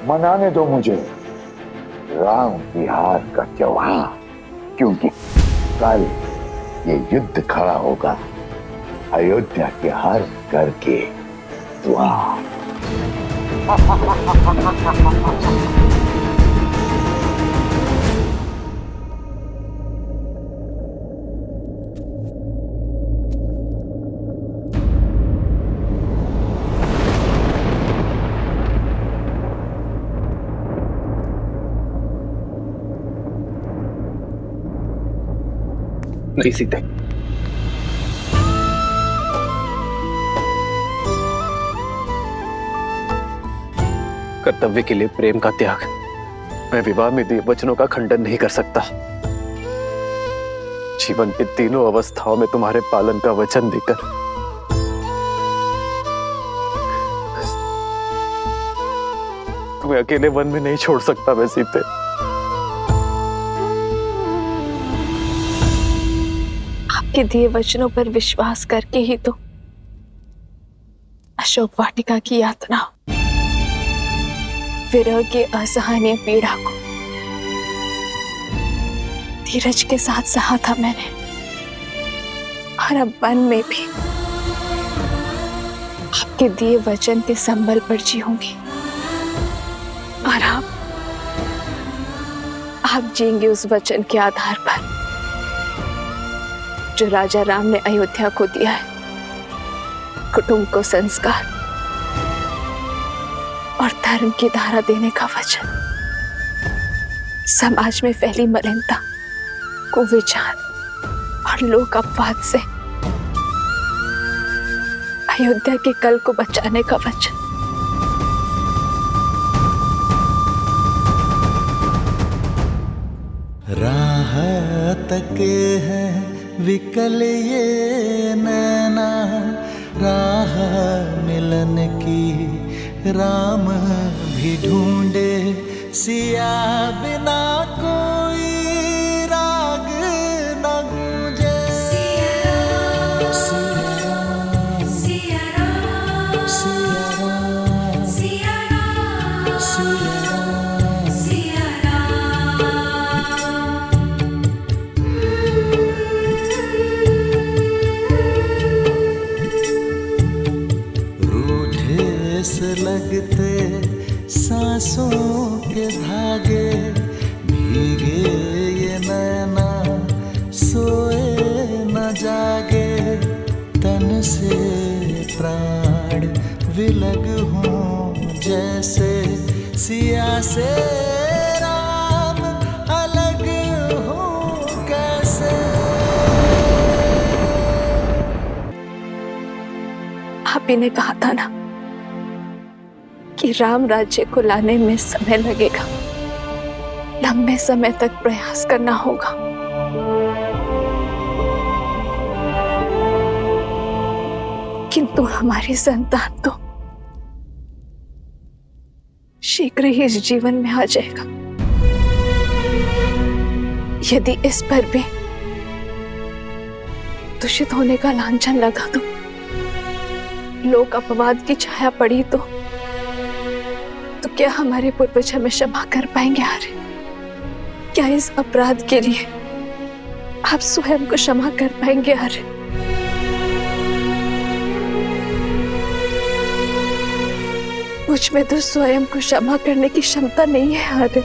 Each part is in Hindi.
मनाने दो मुझे राम बिहार का त्योहार, क्योंकि कल ये युद्ध खड़ा होगा अयोध्या के हर घर के द्वार। नहीं सीते, कर्तव्य के लिए प्रेम का त्याग, मैं विवाह में दिए वचनों का खंडन नहीं कर सकता। जीवन की तीनों अवस्थाओं में तुम्हारे पालन का वचन देकर तुम्हें अकेले वन में नहीं छोड़ सकता मैं सीते। आपके दिए वचनों पर विश्वास करके ही तो अशोक वाटिका की यातना, विरह की असहनीय पीड़ा को धीरज के साथ सहा था मैंने, और अब वन में भी आपके दिए वचन के संबल पर जीऊंगी, और आप जीएंगे उस वचन के आधार पर जो राजा राम ने अयोध्या को दिया है, कुटुंब को संस्कार और धर्म की धारा देने का वचन, समाज में फैली मलिनता, कुविचार और लोक अपवाद से अयोध्या के कल को बचाने का वचन। राह तके है विकल ये नैना, राह मिलन की राम भी ढूंढे, सिया बिना कोई राग न गूंजे। सिया राम, सिया राम, सिया राम, सिया राम, सिया राम, सिया लगते सांसों के धागे, भीगे ये नैना सोए न जागे, तन से प्राण विलग हों जैसे, सिया से राम अलग हो कैसे। आप ही ने कहा था ना कि राम राज्य को लाने में समय लगेगा, लंबे समय तक प्रयास करना होगा। किंतु हमारी संतान तो शीघ्र ही इस जीवन में आ जाएगा। यदि इस पर भी दूषित होने का लांछन लगा तो, लोक अपवाद की छाया पड़ी तो क्या हमारे पूर्वज हमें क्षमा कर पाएंगे आर्य? क्या इस अपराध के लिए आप स्वयं को क्षमा कर पाएंगे आर्य? मुझ में तो स्वयं को क्षमा करने की क्षमता नहीं है आर्य।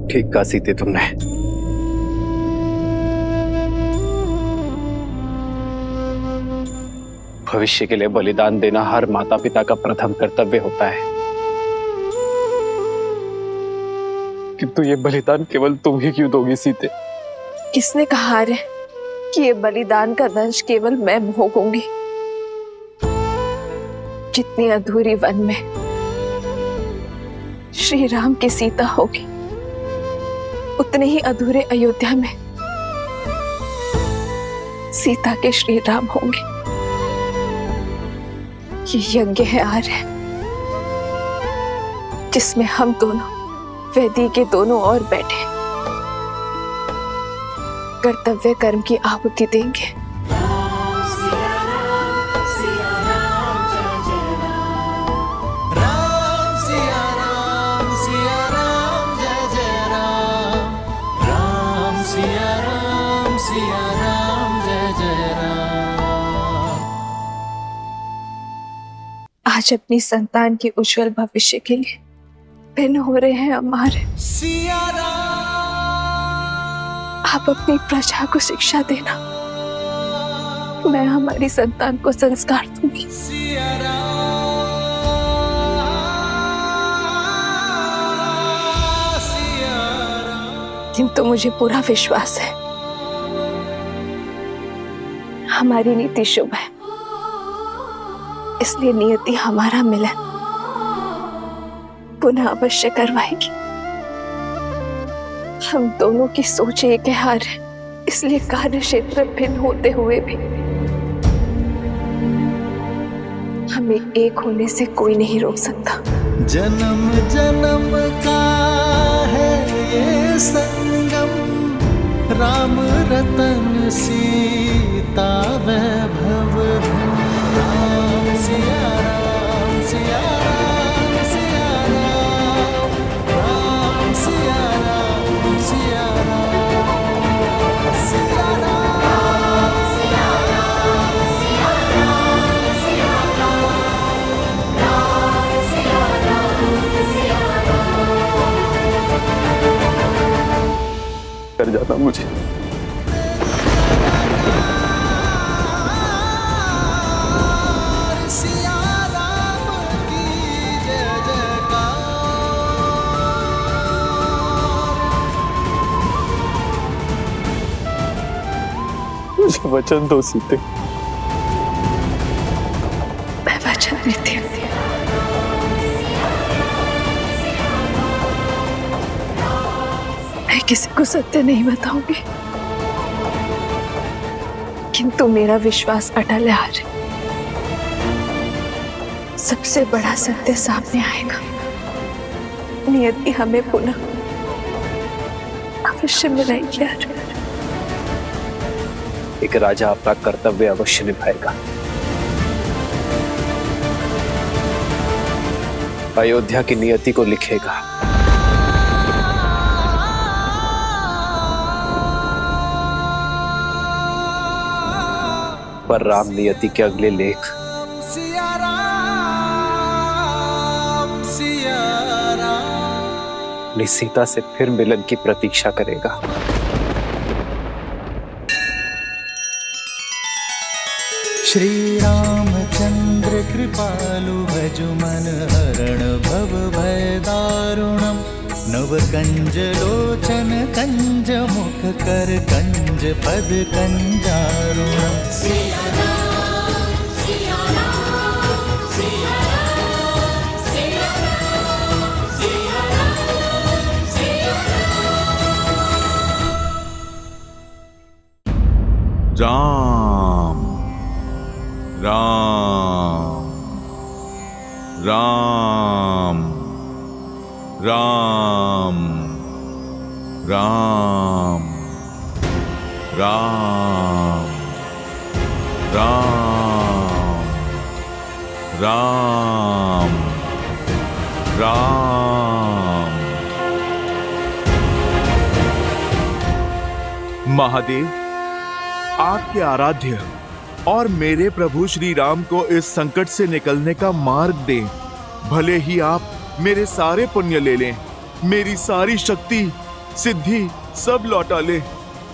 ठीक कहा सीते तुमने। भविष्य के लिए बलिदान देना हर माता पिता का प्रथम कर्तव्य होता है, किंतु ये बलिदान केवल तुम ही क्यों दोगी सीते? किसने कहा रे कि ये बलिदान का दंश केवल मैं भोगूंगी? जितनी अधूरी वन में श्री राम की सीता होगी, उतने ही अधूरे अयोध्या में सीता के श्री राम होंगे। ये यज्ञ है आर्य, जिसमें हम दोनों वेदी के दोनों ओर बैठे कर्तव्य कर्म की आहुति देंगे। आज अपनी संतान के उज्जवल भविष्य के लिए भिन्न हो रहे हैं हमारे। आप अपनी प्रजा को शिक्षा देना, मैं हमारी संतान को संस्कार दूंगी। किंतु मुझे पूरा विश्वास है हमारी नीति शुभ है, इसलिए नियति हमारा मिलन पुनः अवश्य करवाएगी। हम दोनों की सोच एक है, इसलिए कार्य क्षेत्र भिन्न होते हुए भी हमें एक होने से कोई नहीं रोक सकता। जन्म जन्म का है ये संगम, राम रतन सीता वैभव धन। राम सिया राम सिया राम सिया राम, राम सिया राम सिया राम, सिया राम सिया राम सिया राम सिया राम, राम सिया राम सिया राम। कर जाना मुझे। सिया राम की जय जयकार। मुझे वचन दो सीते। मैं वचन देती हूँ। मैं किसी को सत्य नहीं बताऊंगी, किंतु मेरा विश्वास अटल है। आज सबसे बड़ा सत्य सामने आएगा। नियति हमें पुनः अवश्य मिलाएगी। आज एक राजा अपना कर्तव्य अवश्य निभाएगा। अयोध्या की नियति को लिखेगा। पर राम नियति के अगले लेख सिया राम सिया राम। अपनी सीता से फिर मिलन की प्रतीक्षा करेगा। श्री रामचंद्र कृपालु भजु मन हरण भव भय दारुणम। नव कंज लोचन कंज मुख कर कंज पद कंजारुणम। सिया राम सिया राम सिया राम सिया राम सिया राम सिया राम राम राम राम राम राम राम राम राम। महादेव, आपके आराध्य और मेरे प्रभु श्री राम को इस संकट से निकलने का मार्ग दें। भले ही आप मेरे सारे पुण्य ले लें, मेरी सारी शक्ति सिद्धि सब लौटा लें।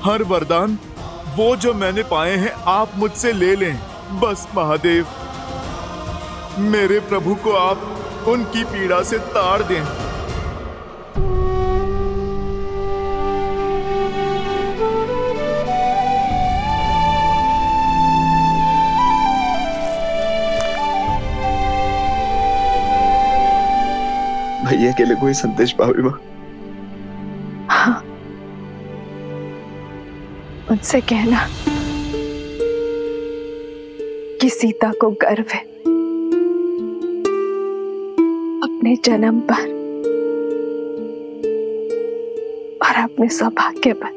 हर वरदान वो जो मैंने पाए हैं आप मुझसे ले लें। बस महादेव, मेरे प्रभु को आप उनकी पीड़ा से ताड़ दें। भैया के लिए कोई संदेश भाभी माँ? हाँ, उनसे कहना कि सीता को गर्व है अपने जन्म पर और अपने सौभाग्य पर।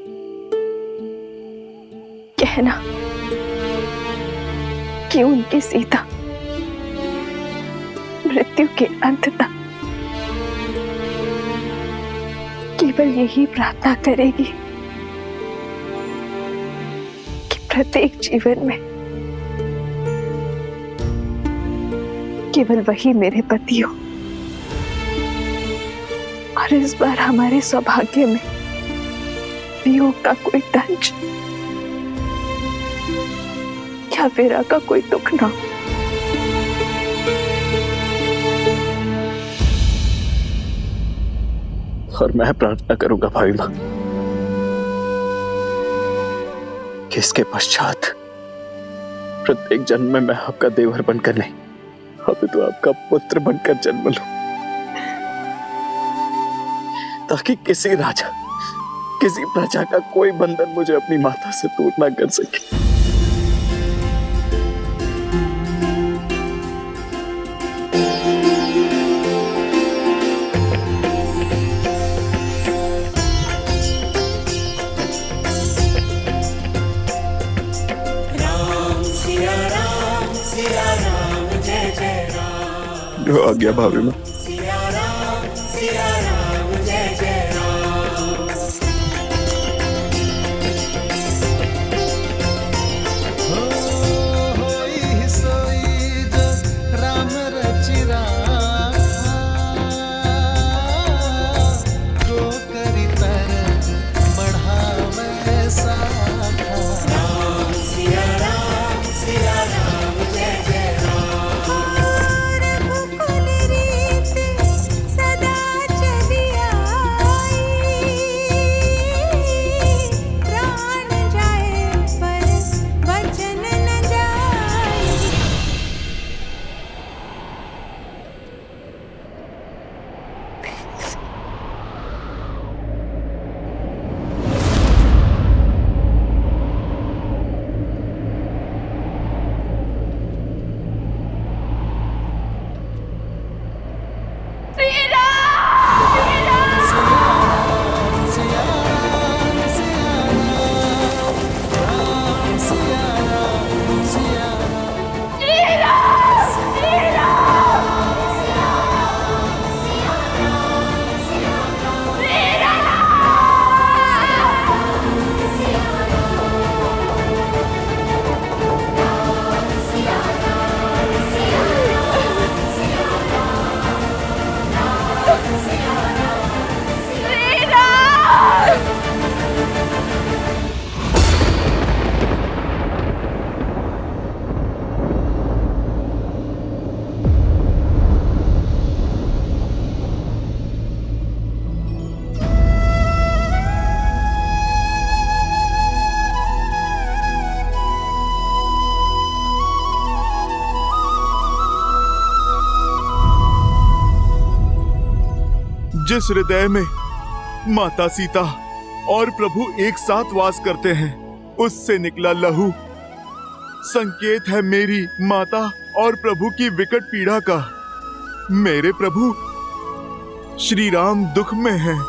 कहना कि उनकी सीता मृत्यु के अंत तक केवल यही प्रार्थना करेगी कि प्रत्येक जीवन में केवल वही मेरे पति हो। और इस बार हमारे सौभाग्य में वियोग का कोई दंश या वीरा का कोई दुख ना। और मैं प्रार्थना करूंगा भाभी मां कि इसके पश्चात प्रत्येक जन्म में मैं आपका देवर बनकर नहीं, अभी तो आपका पुत्र बनकर जन्म लूं, ताकि किसी राजा, किसी प्रजा का कोई बंधन मुझे अपनी माता से दूर ना कर सके। जो आ गया भाभी मां। जिस हृदय में माता सीता और प्रभु एक साथ वास करते हैं, उससे निकला लहू संकेत है मेरी माता और प्रभु की विकट पीड़ा का। मेरे प्रभु श्री राम दुख में हैं।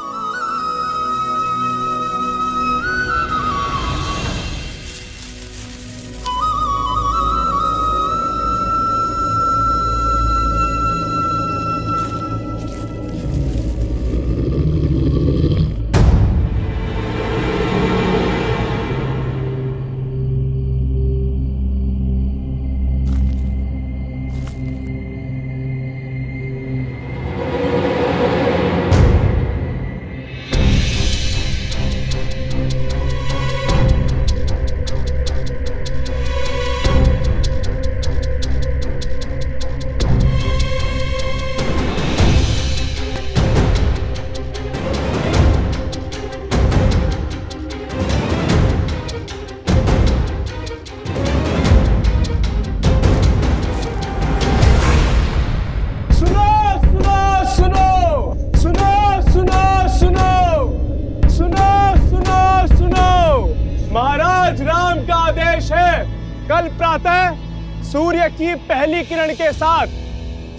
कल प्रातः सूर्य की पहली किरण के साथ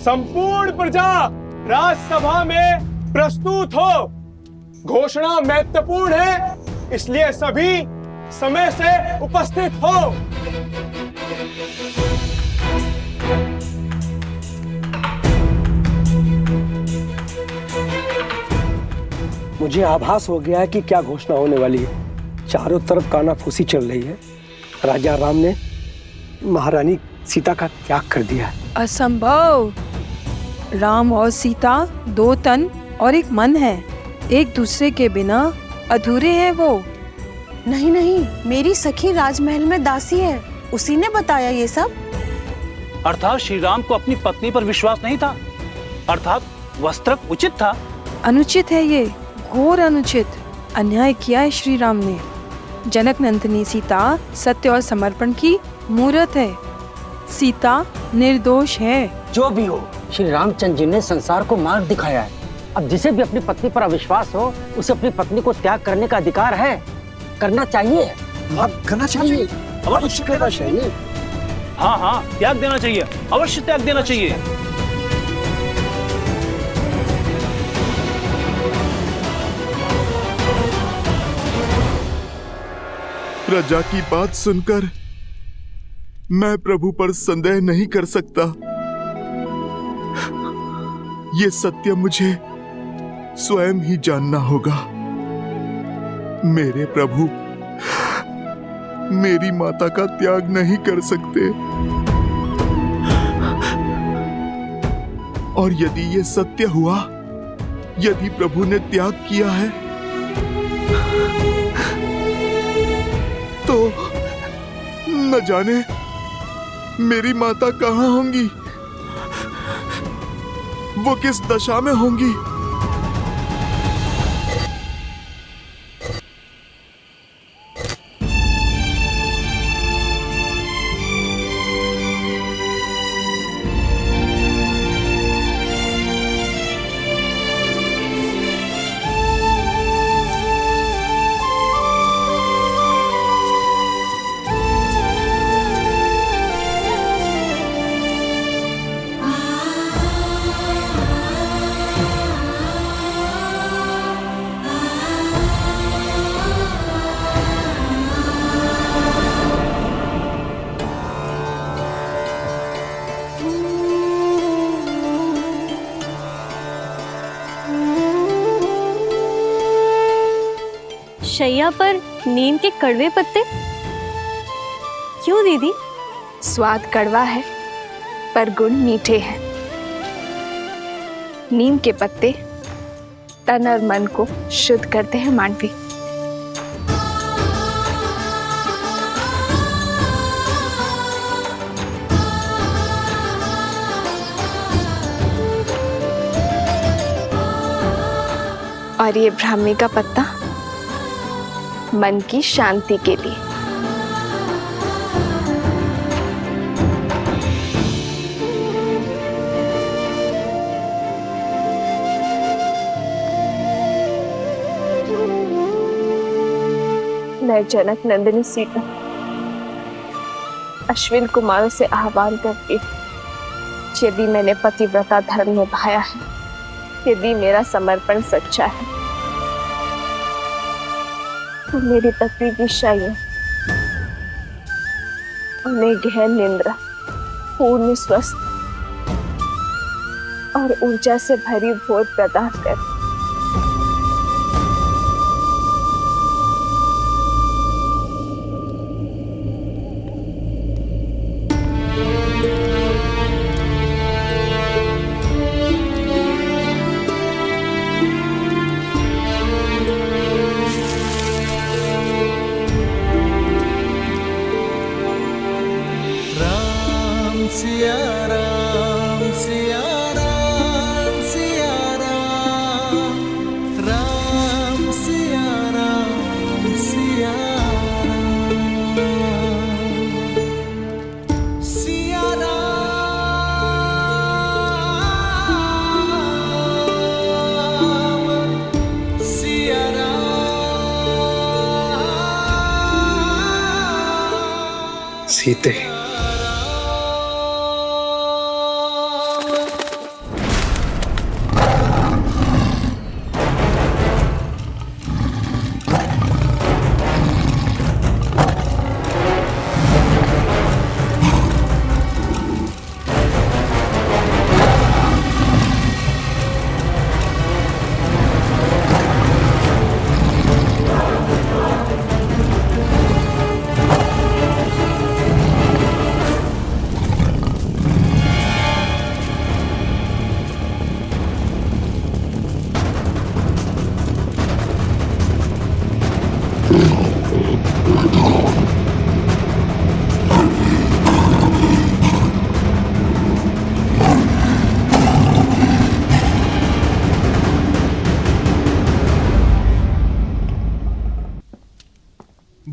संपूर्ण प्रजा राजसभा में प्रस्तुत हो। घोषणा महत्वपूर्ण है, इसलिए सभी समय से उपस्थित हो। मुझे आभास हो गया है कि क्या घोषणा होने वाली है। चारों तरफ कानाफूसी चल रही है। राजा राम ने महारानी सीता का त्याग कर दिया है। असंभव। राम और सीता 2 तन और 1 मन है, एक दूसरे के बिना अधूरे हैं वो। नहीं नहीं, मेरी सखी राजमहल में दासी है, उसी ने बताया ये सब। अर्थात श्री राम को अपनी पत्नी पर विश्वास नहीं था, अर्थात वस्त्र उचित था। अनुचित है ये, घोर अनुचित। अन्याय किया है श्री राम ने। जनक नंदिनी सीता सत्य और समर्पण की मूर्त है। सीता निर्दोष है। जो भी हो, श्री रामचंद्र जी ने संसार को मार्ग दिखाया है। अब जिसे भी अपनी पत्नी पर अविश्वास हो, उसे अपनी पत्नी को त्याग करने का अधिकार है, करना चाहिए। करना चाहिए, अवश्य करना चाहिए। हाँ हाँ, त्याग देना चाहिए, अवश्य त्याग देना चाहिए। प्रजा की बात सुनकर मैं प्रभु पर संदेह नहीं कर सकता। ये सत्य मुझे स्वयं ही जानना होगा। मेरे प्रभु मेरी माता का त्याग नहीं कर सकते, और यदि ये सत्य हुआ, यदि प्रभु ने त्याग किया है, तो न जाने मेरी माता कहाँ होंगी, वो किस दशा में होंगी। शैया पर नीम के कड़वे पत्ते क्यों दीदी? स्वाद कड़वा है पर गुण मीठे हैं। नीम के पत्ते तन और मन को शुद्ध करते हैं मांडवी। और ये ब्राह्मी का पत्ता मन की शांति के लिए। मैं जनक नंदिनी सीता अश्विन कुमारों से आह्वान करती हूँ, यदि मैंने पतिव्रता धर्म निभाया है, यदि मेरा समर्पण सच्चा है, तो मेरी पत्नी की शैया उन्हें गहन निंद्रा, पूर्ण स्वस्थ और ऊर्जा से भरी भोर प्रदान कर। सीते,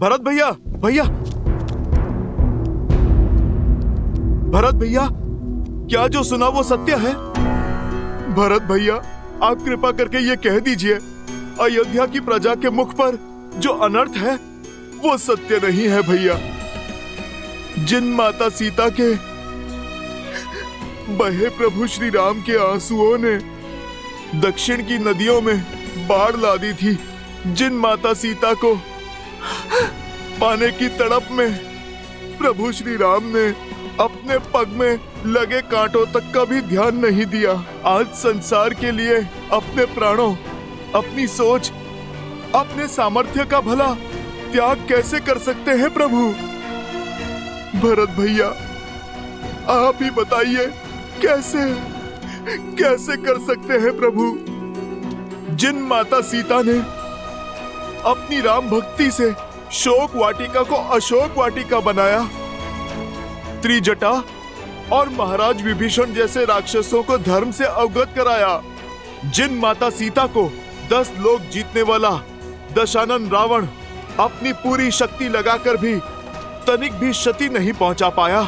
भरत भैया, भरत भैया, क्या जो सुना वो सत्य है? भरत भैया, आप कृपा करके ये कह दीजिए, अयोध्या की प्रजा के मुख पर जो अनर्थ है वो सत्य नहीं है भैया। जिन माता सीता के बहे प्रभु श्री राम के आंसुओं ने दक्षिण की नदियों में बाढ़ ला दी थी, जिन माता सीता को पाने की तड़प में प्रभु श्री राम ने अपने पग में लगे कांटों तक का भी ध्यान नहीं दिया, आज संसार के लिए अपने प्राणों, अपनी सोच, अपने सामर्थ्य का भला त्याग कैसे कर सकते हैं प्रभु? भरत भैया, आप ही बताइए, कैसे कर सकते हैं प्रभु? जिन माता सीता ने अपनी राम भक्ति से शोक वाटिका को अशोक वाटिका बनाया, त्रिजटा और महाराज विभीषण जैसे राक्षसों को धर्म से अवगत कराया, जिन माता सीता को 10 लोक जीतने वाला दशानन रावण अपनी पूरी शक्ति लगाकर भी तनिक भी क्षति नहीं पहुंचा पाया,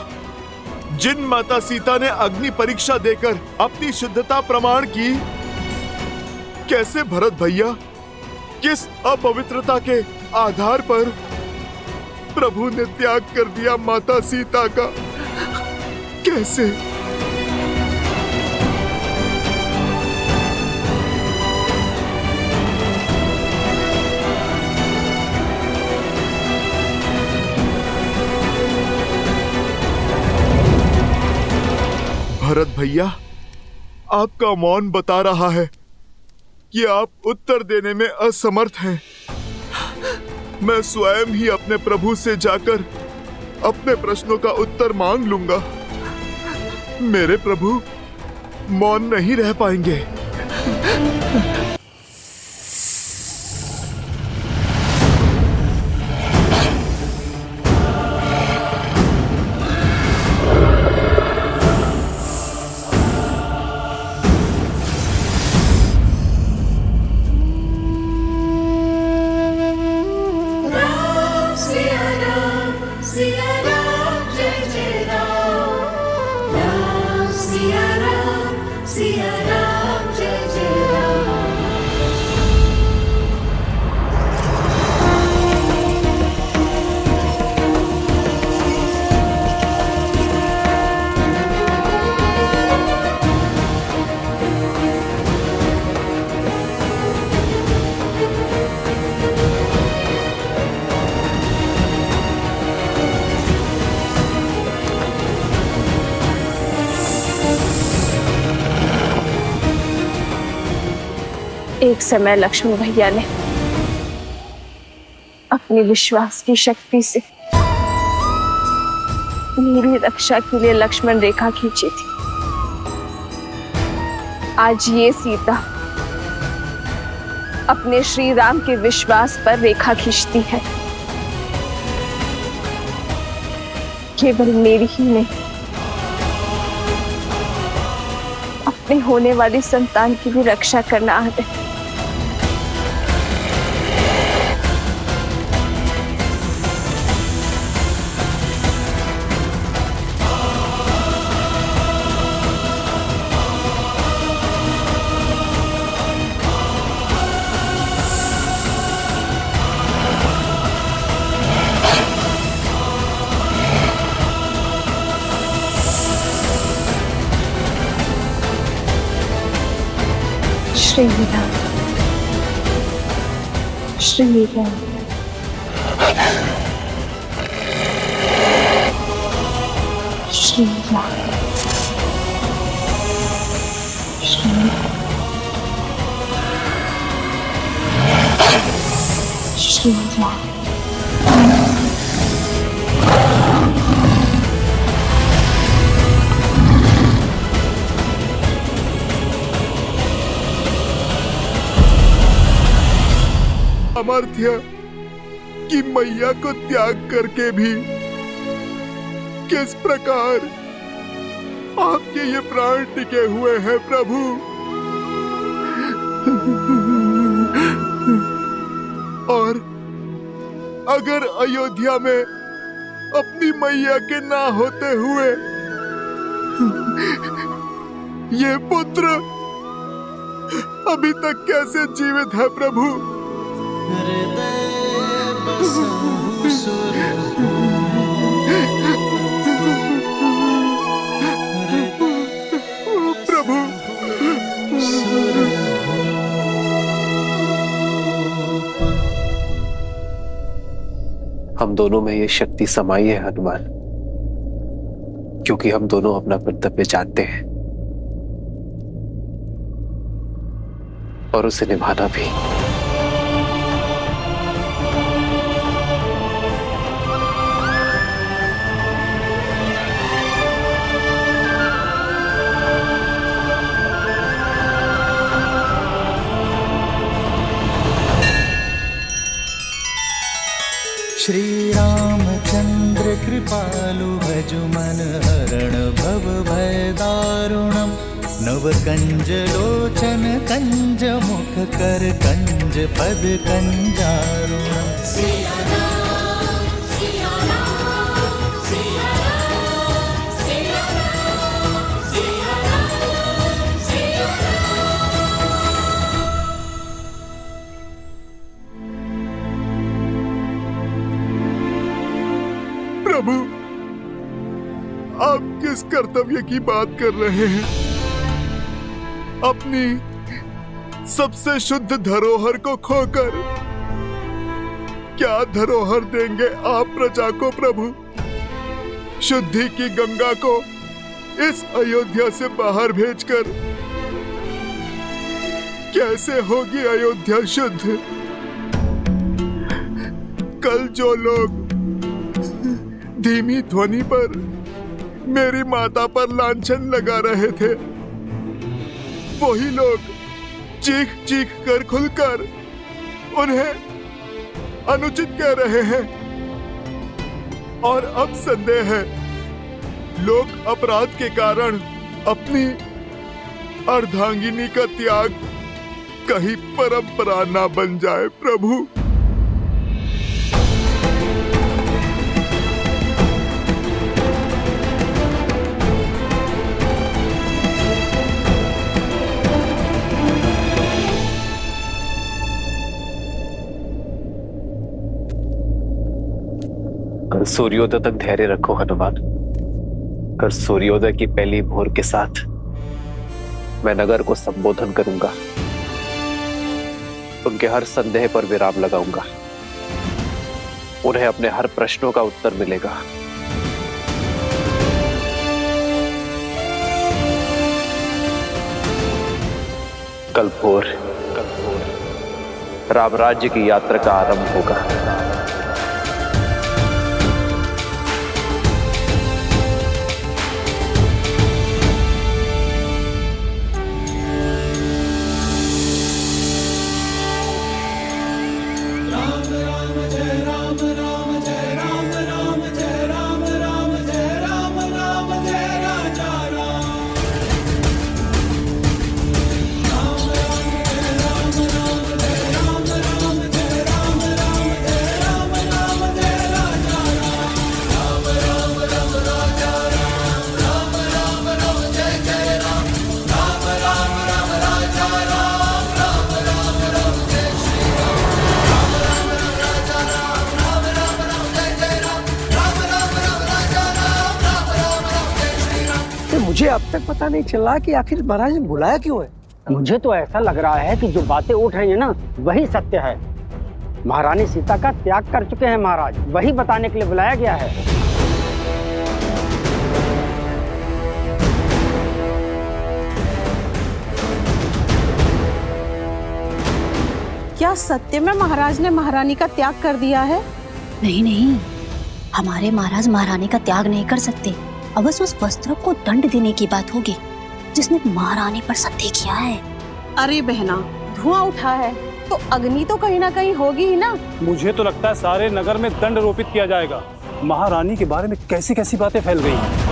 जिन माता सीता ने अग्नि परीक्षा देकर अपनी शुद्धता प्रमाण की, कैसे भरत भैया, किस अपवित्रता के आधार पर प्रभु ने त्याग कर दिया माता सीता का? कैसे? भरत भैया, आपका मौन बता रहा है कि आप उत्तर देने में असमर्थ हैं। मैं स्वयं ही अपने प्रभु से जाकर अपने प्रश्नों का उत्तर मांग लूंगा। मेरे प्रभु मौन नहीं रह पाएंगे। एक समय लक्ष्मण भैया ने अपनी विश्वास की शक्ति से मेरी रक्षा के लिए लक्ष्मण रेखा खींची थी। आज ये सीता अपने श्री राम के विश्वास पर रेखा खींचती है। केवल मेरी ही नहीं, अपने होने वाली संतान की भी रक्षा करना आता है। श्री राम, श्री राम, श्री राम, श्री राम। सामर्थ्य कि मैया को त्याग करके भी किस प्रकार आपके ये प्राण टिके हुए हैं प्रभु। अगर अयोध्या में अपनी मैया के ना होते हुए ये पुत्र अभी तक कैसे जीवित है प्रभु? प्रभु, हम दोनों में ये शक्ति समाई है हनुमान, क्योंकि हम दोनों अपना कर्तव्य जानते हैं और उसे निभाना भी। श्री रामचंद्र कृपालु भजु मन हरण भव भय दारुणम नव कंज लोचन कंज मुख कर कंज पद कंजारुणम। प्रभु, आप किस कर्तव्य की बात कर रहे हैं? अपनी सबसे शुद्ध धरोहर को खोकर क्या धरोहर देंगे आप प्रजा को प्रभु? शुद्धि की गंगा को इस अयोध्या से बाहर भेजकर कैसे होगी अयोध्या शुद्ध? कल जो लोग धीमी ध्वनि पर मेरी माता पर लांछन लगा रहे थे, वही लोग चीख चीख कर खुलकर उन्हें अनुचित कह रहे हैं। और अब संदेह है, लोग अपराध के कारण अपनी अर्धांगिनी का त्याग कहीं परंपरा ना बन जाए प्रभु। कल सूर्योदय तक धैर्य रखो हनुमान। कल सूर्योदय की पहली भोर के साथ मैं नगर को संबोधन करूंगा, उनके हर संदेह पर विराम लगाऊंगा, उन्हें अपने हर प्रश्नों का उत्तर मिलेगा। कल भोर राम राज्य की यात्रा का आरंभ होगा। मुझे अब तक पता नहीं चला कि आखिर महाराज ने बुलाया क्यों है। मुझे तो ऐसा लग रहा है कि जो बातें उठ रही है ना, वही सत्य है। महारानी सीता का त्याग कर चुके हैं महाराज, वही बताने के लिए बुलाया गया है। क्या सत्य में महाराज ने महारानी का त्याग कर दिया है? नहीं नहीं, हमारे महाराज महारानी का त्याग नहीं कर सकते। अवश्य उस वस्त्र को दंड देने की बात होगी जिसने महारानी पर सत्य किया है। अरे बहना, धुआं उठा है तो अग्नि तो कहीं ना कहीं होगी ही ना। मुझे तो लगता है सारे नगर में दंड रोपित किया जाएगा। महारानी के बारे में कैसी कैसी बातें फैल गई हैं।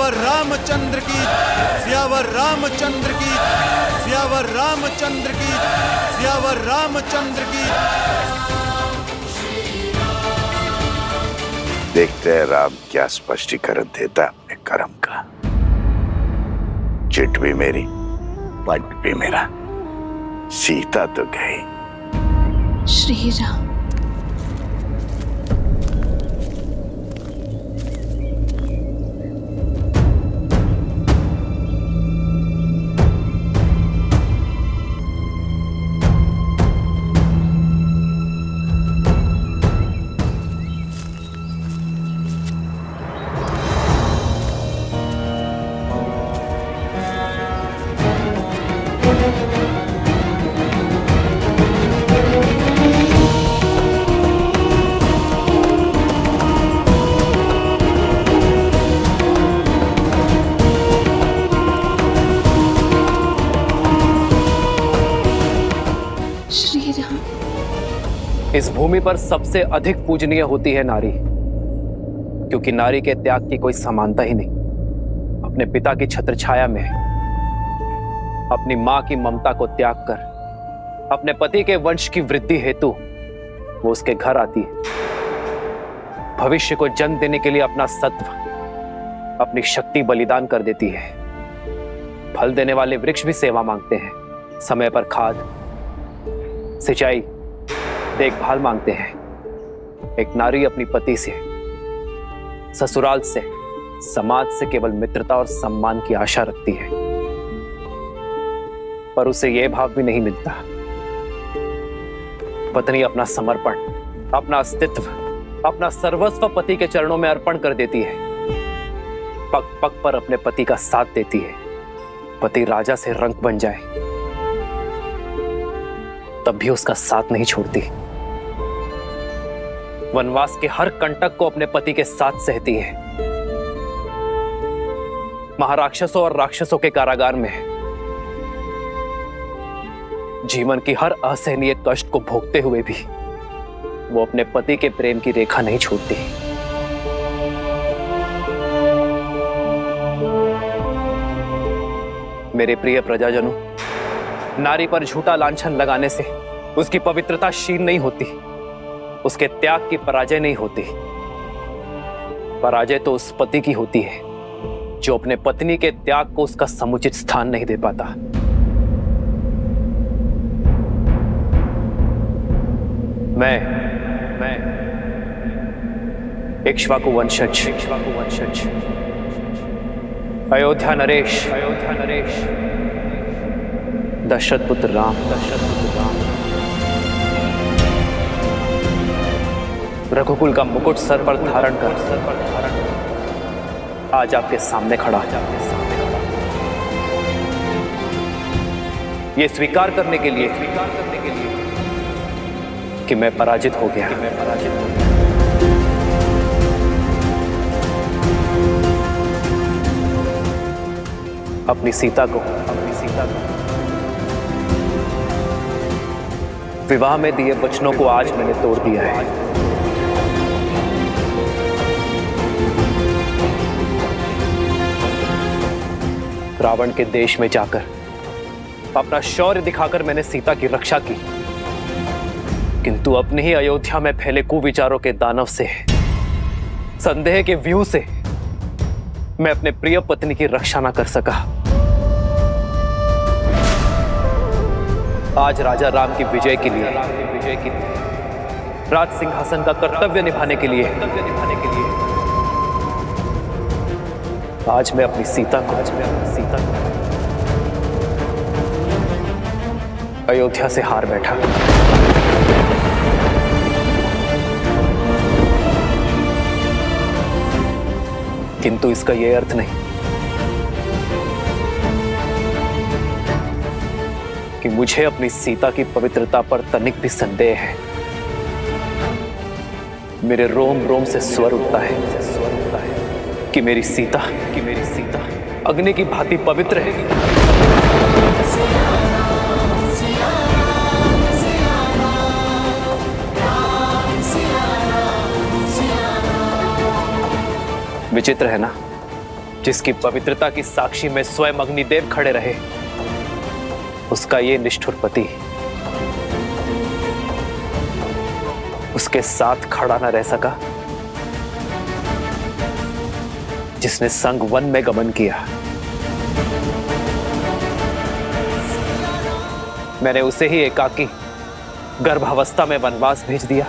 सियावर रामचंद्र की, सियावर रामचंद्र की, सियावर रामचंद्र की, सियावर रामचंद्र की। देखते हैं राम क्या स्पष्टीकरण देता है अपने कर्म का। चिट भी मेरी, पट भी मेरा, सीता तो गई। श्री राम। इस भूमि पर सबसे अधिक पूजनीय होती है नारी, क्योंकि नारी के त्याग की कोई समानता ही नहीं। अपने पिता की छत्रछाया में अपनी मां की ममता को त्याग कर अपने पति के वंश की वृद्धि हेतु वो उसके घर आती है। भविष्य को जन्म देने के लिए अपना सत्व, अपनी शक्ति बलिदान कर देती है। फल देने वाले वृक्ष भी सेवा मांगते हैं, समय पर खाद, सिंचाई, देखभाल मांगते हैं। एक नारी अपनी पति से, ससुराल से, समाज से केवल मित्रता और सम्मान की आशा रखती है, पर उसे यह भाव भी नहीं मिलता। पत्नी अपना समर्पण, अपना अस्तित्व, अपना सर्वस्व पति के चरणों में अर्पण कर देती है। पग पग पर अपने पति का साथ देती है। पति राजा से रंक बन जाए तब भी उसका साथ नहीं छोड़ती। वनवास के हर कंटक को अपने पति के साथ सहती है। महाराक्षसों और राक्षसों के कारागार में जीवन की हर असहनीय कष्ट को भोगते हुए भी वो अपने पति के प्रेम की रेखा नहीं छोड़ती। मेरे प्रिय प्रजाजनों, नारी पर झूठा लांछन लगाने से उसकी पवित्रता क्षीण नहीं होती, उसके त्याग की पराजय नहीं होती। पराजय तो उस पति की होती है जो अपने पत्नी के त्याग को उसका समुचित स्थान नहीं दे पाता। मैं इक्ष्वाकु वंशज, अयोध्या नरेश, दशरथ पुत्र राम, रघुकुल का मुकुट सर पर धारण कर आज आपके सामने खड़ा। ये स्वीकार करने के लिए कि मैं पराजित हो गया। अपनी सीता को विवाह में दिए वचनों को आज मैंने तोड़ दिया है। रावण के देश में जाकर अपना शौर्य दिखाकर मैंने सीता की रक्षा की, किंतु अपनी ही अयोध्या में फैले कुविचारों के दानव से, संदेह के व्यूह से मैं अपने प्रिय पत्नी की रक्षा न कर सका। आज राजा राम की विजय के लिए, राज सिंहासन का कर्तव्य निभाने के लिए आज मैं अपनी सीता को अयोध्या से हार बैठा। किंतु इसका यह अर्थ नहीं कि मुझे अपनी सीता की पवित्रता पर तनिक भी संदेह है। मेरे रोम रोम से स्वर उठता है कि मेरी सीता अग्नि की भांति पवित्र है। विचित्र है ना जिसकी पवित्रता की साक्षी में स्वयं अग्निदेव खड़े रहे, उसका ये निष्ठुर पति उसके साथ खड़ा न रह सका, जिसने संग वन में गमन किया। मैंने उसे ही एकाकी गर्भावस्था में वनवास भेज दिया।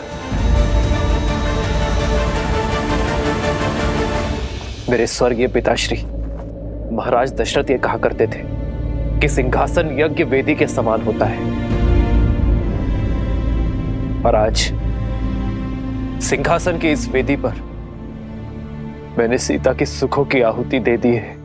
मेरे स्वर्गीय पिताश्री महाराज दशरथ ये कहा करते थे कि सिंहासन यज्ञ वेदी के समान होता है, और आज सिंहासन की इस वेदी पर मैंने सीता की सुखों की आहुति दे दी है।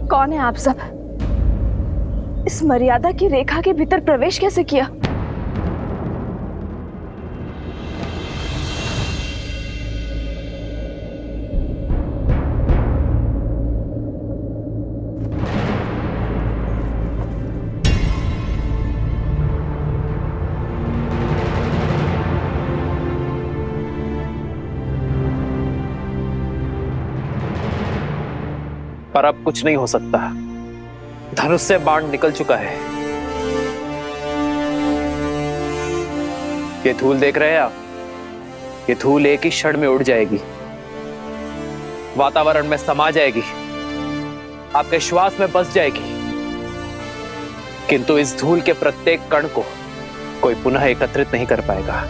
कौन है आप सब? इस मर्यादा की रेखा के भीतर प्रवेश कैसे किया? पर अब कुछ नहीं हो सकता। धनुष से बाण निकल चुका है। ये धूल देख रहे हैं आप? ये धूल एक ही क्षण में उड़ जाएगी, वातावरण में समा जाएगी, आपके श्वास में बस जाएगी। किंतु इस धूल के प्रत्येक कण को कोई पुनः एकत्रित नहीं कर पाएगा।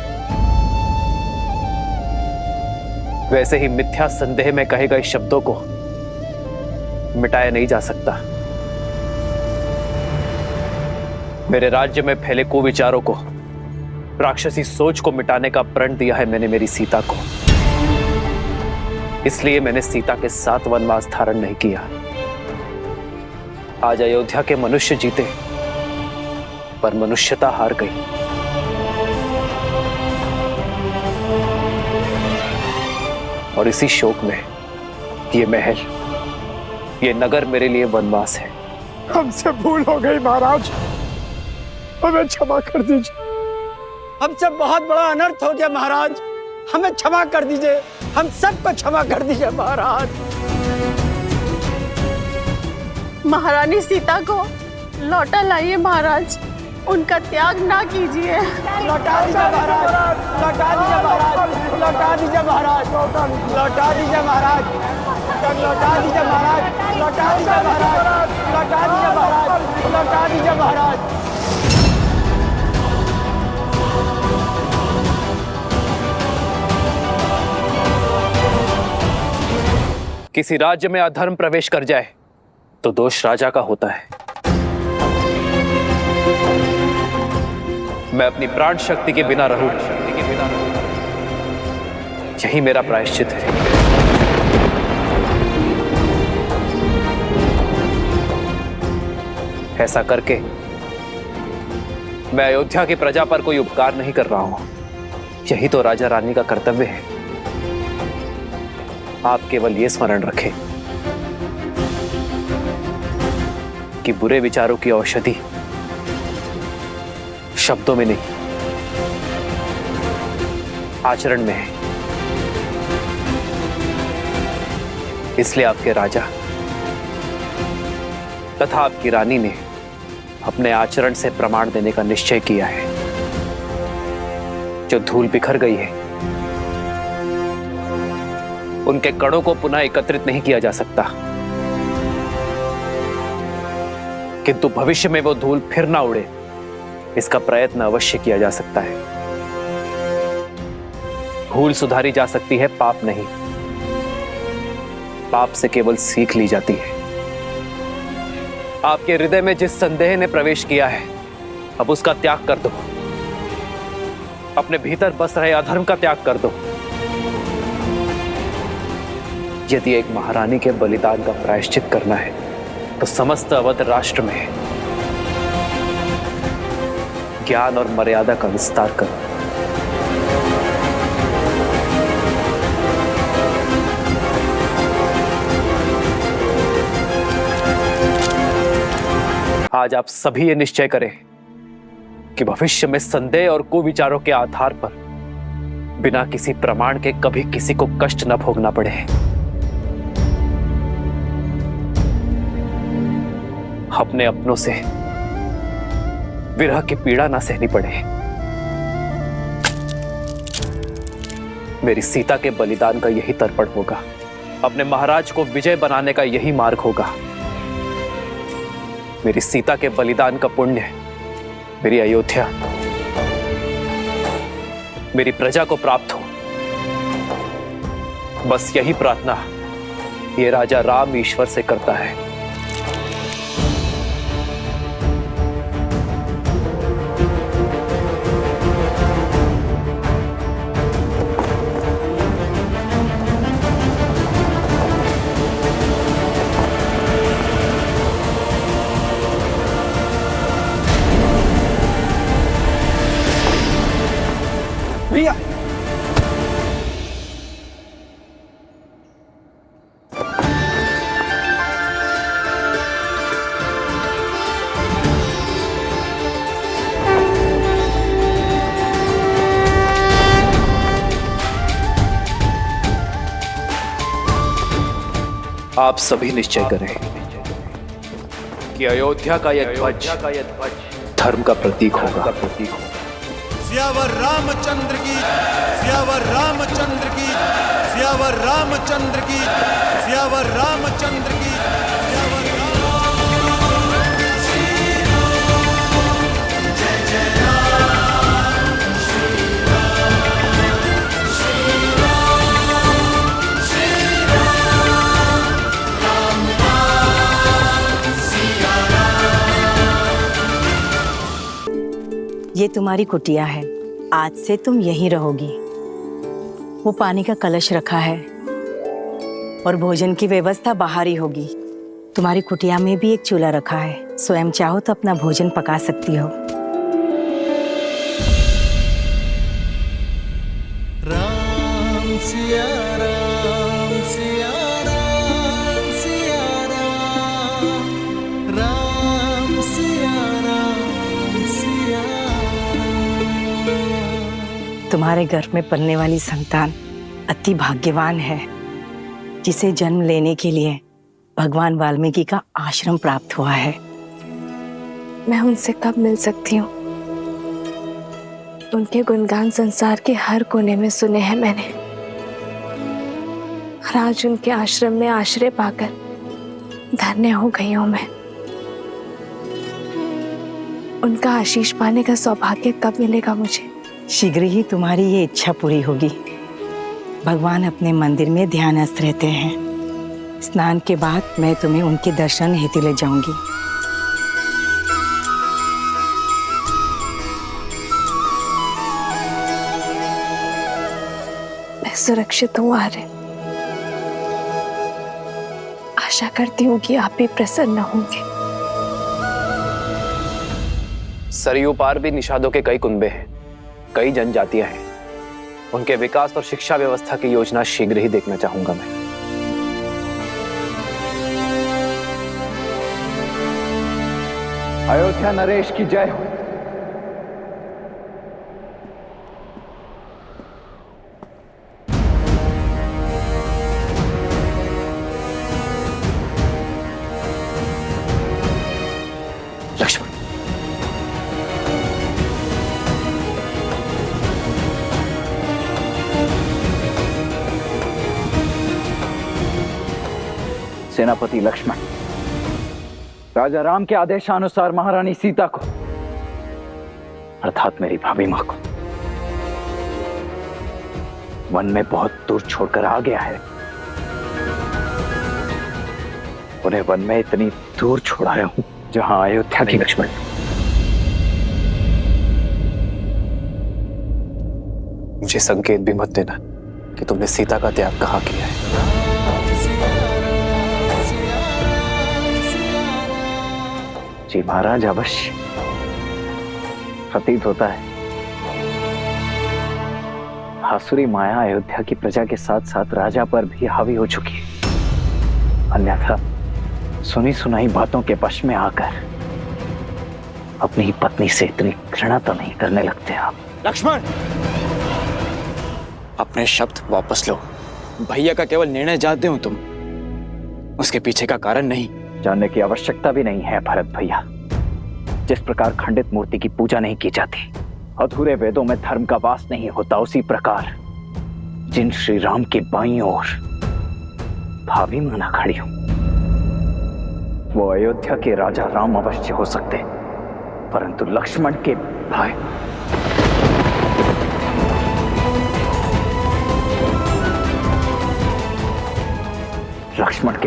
वैसे ही मिथ्या संदेह में कहे गए शब्दों को मिटाया नहीं जा सकता। मेरे राज्य में फैले कुविचारों को, राक्षसी सोच को मिटाने का प्रण दिया है मैंने मेरी सीता को। इसलिए मैंने सीता के साथ वनवास धारण नहीं किया। आज अयोध्या के मनुष्य जीते, पर मनुष्यता हार गई। और इसी शोक में ये महल, ये नगर मेरे लिए वनवास है। हमसे भूल हो गई महाराज, हमें क्षमा कर दीजिए। हमसे बहुत बड़ा अनर्थ हो गया महाराज, हमें क्षमा कर दीजिए, हम सबको क्षमा कर दीजिए महाराज। महारानी सीता को लौटा लाइए महाराज, उनका त्याग ना कीजिए। लौटा दीजिए महाराज, लौटा दीजिए महाराज, लौटा दीजिए महाराज, लौटा दीजिए महाराज, लौटा दीजिए महाराज, लौटा दीजिए महाराज, लौटा दीजिए महाराज, लौटा दीजिए महाराज। किसी राज्य में अधर्म प्रवेश कर जाए तो दोष राजा का होता है। मैं अपनी प्राण शक्ति के बिना रहूं, यही मेरा प्रायश्चित है। ऐसा करके मैं अयोध्या की प्रजा पर कोई उपकार नहीं कर रहा हूं, यही तो राजा रानी का कर्तव्य है। आप केवल ये स्मरण रखें कि बुरे विचारों की औषधि शब्दों में नहीं, आचरण में है। इसलिए आपके राजा तथा आपकी रानी ने अपने आचरण से प्रमाण देने का निश्चय किया है। जो धूल बिखर गई है, उनके कणों को पुनः एकत्रित नहीं किया जा सकता, किंतु भविष्य में वो धूल फिर ना उड़े, इसका प्रयत्न अवश्य किया जा सकता है। भूल सुधारी जा सकती है, पाप नहीं। पाप से केवल सीख ली जाती है। आपके हृदय में जिस संदेह ने प्रवेश किया है, अब उसका त्याग कर दो। अपने भीतर बस रहे अधर्म का त्याग कर दो। यदि एक महारानी के बलिदान का प्रायश्चित करना है तो समस्त अवध राष्ट्र में ज्ञान और मर्यादा का विस्तार करो। आज आप सभी ये निश्चय करें कि भविष्य में संदेह और कुविचारों के आधार पर बिना किसी प्रमाण के कभी किसी को कष्ट न भोगना पड़े। अपने अपनों से विरह की पीड़ा ना सहनी पड़े। मेरी सीता के बलिदान का यही तर्पण होगा, अपने महाराज को विजय बनाने का यही मार्ग होगा। मेरी सीता के बलिदान का पुण्य मेरी अयोध्या, मेरी प्रजा को प्राप्त हो। बस यही प्रार्थना ये राजा राम ईश्वर से करता है। भैया आप सभी निश्चय करें कि अयोध्या का यह ध्वज धर्म का प्रतीक होगा। सियावर रामचंद्र की, सियावर रामचंद्र की, सियावर रामचंद्र की, सियावर रामचंद्र की, सियावर ये तुम्हारी कुटिया है, आज से तुम यहीं रहोगी। वो पानी का कलश रखा है और भोजन की व्यवस्था बाहर ही होगी। तुम्हारी कुटिया में भी एक चूल्हा रखा है, स्वयं चाहो तो अपना भोजन पका सकती हो। राम सिया राम सिया राम सिया राम, राम सिया राम सिया। तुम्हारे घर में पलने वाली संतान अति भाग्यवान है, जिसे जन्म लेने के लिए भगवान वाल्मीकि का आश्रम प्राप्त हुआ है। मैं उनसे कब मिल सकती हूँ? उनके गुणगान संसार के हर कोने में सुने हैं मैंने। और आज उनके आश्रम में आश्रय पाकर धन्य हो गई हूँ मैं। उनका आशीष पाने का सौभाग्य कब मिलेगा मुझे? शीघ्र ही तुम्हारी ये इच्छा पूरी होगी। भगवान अपने मंदिर में ध्यानस्थ रहते हैं। स्नान के बाद मैं तुम्हें उनके दर्शन हेतु ले जाऊंगी। मैं सुरक्षित हूँ आर्य। आशा करती हूँ कि आप भी प्रसन्न होंगे। सरयू पार भी निषादों के कई कुनबे हैं, कई जनजातियां हैं। उनके विकास और शिक्षा व्यवस्था की योजना शीघ्र ही देखना चाहूंगा मैं। अयोध्या नरेश की जय हो। लक्ष्मण, सेनापति लक्ष्मण, राजा राम के आदेशानुसार महारानी सीता को अर्थात मेरी भाभी मां को वन में बहुत दूर छोड़कर आ गया है। उन्हें वन में इतनी दूर छोड़ाया हूं जहां अयोध्या की। लक्ष्मण, मुझे संकेत भी मत देना कि तुमने सीता का त्याग कहाँ किया है। जी महाराज, अवश्य प्रतीत होता है आसुरी माया अयोध्या की प्रजा के साथ साथ राजा पर भी हावी हो चुकी है। अन्यथा सुनी सुनाई बातों के वश में आकर अपनी ही पत्नी से इतनी घृणा तो नहीं करने लगते आप। लक्ष्मण, अपने शब्द वापस लो। भैया का केवल निर्णय जानते हो तुम, उसके पीछे का कारण नहीं। जानने की आवश्यकता भी नहीं है भरत भैया। जिस प्रकार खंडित मूर्ति की पूजा नहीं की जाती, अधूरे वेदों में धर्म का वास नहीं होता, उसी प्रकार जिन श्री राम की बाईं ओर भाभी माना खड़ी हूं, वो अयोध्या के राजा राम अवश्य हो सकते, परंतु लक्ष्मण के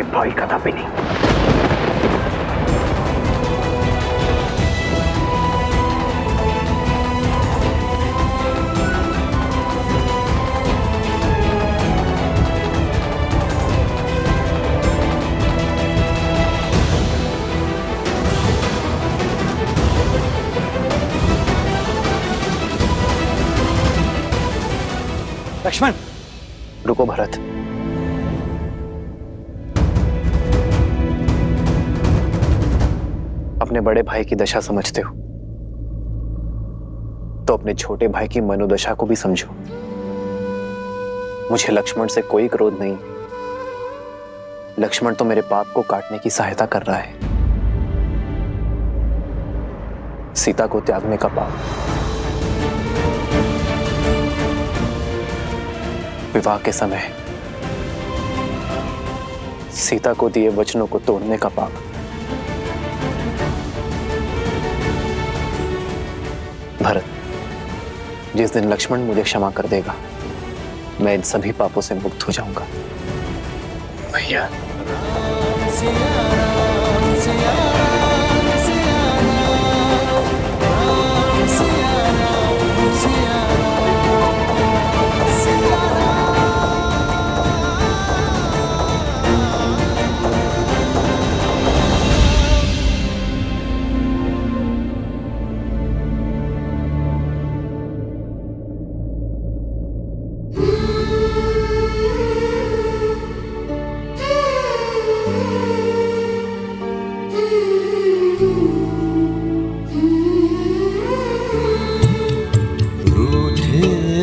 भाई कदापि नहीं। लक्ष्मण, रुको भरत। अपने बड़े भाई की दशा समझते हो तो अपने छोटे भाई की मनोदशा को भी समझो। मुझे लक्ष्मण से कोई क्रोध नहीं। लक्ष्मण तो मेरे पाप को काटने की सहायता कर रहा है। सीता को त्यागने का पाप, विवाह के समय सीता को दिए वचनों को तोड़ने का पाप, भरत, जिस दिन लक्ष्मण मुझे क्षमा कर देगा, मैं इन सभी पापों से मुक्त हो जाऊंगा। भैया,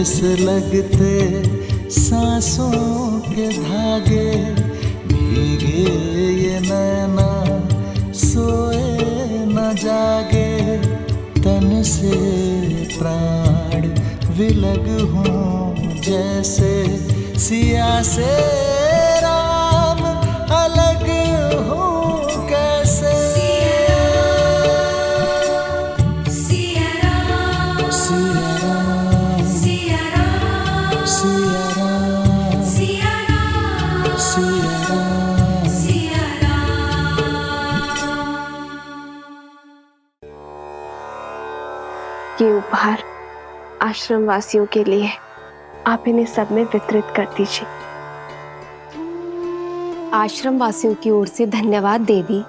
से लगते सांसों के धागे, भीगे ये नैना सोए न जागे, तन से प्राण विलग हों जैसे सिया से राम अलग हों कैसे। ये उपहार आश्रम वासियों के लिए, आप इन्हें सब में वितरित कर दीजिए। आश्रम वासियों की ओर से धन्यवाद देवी।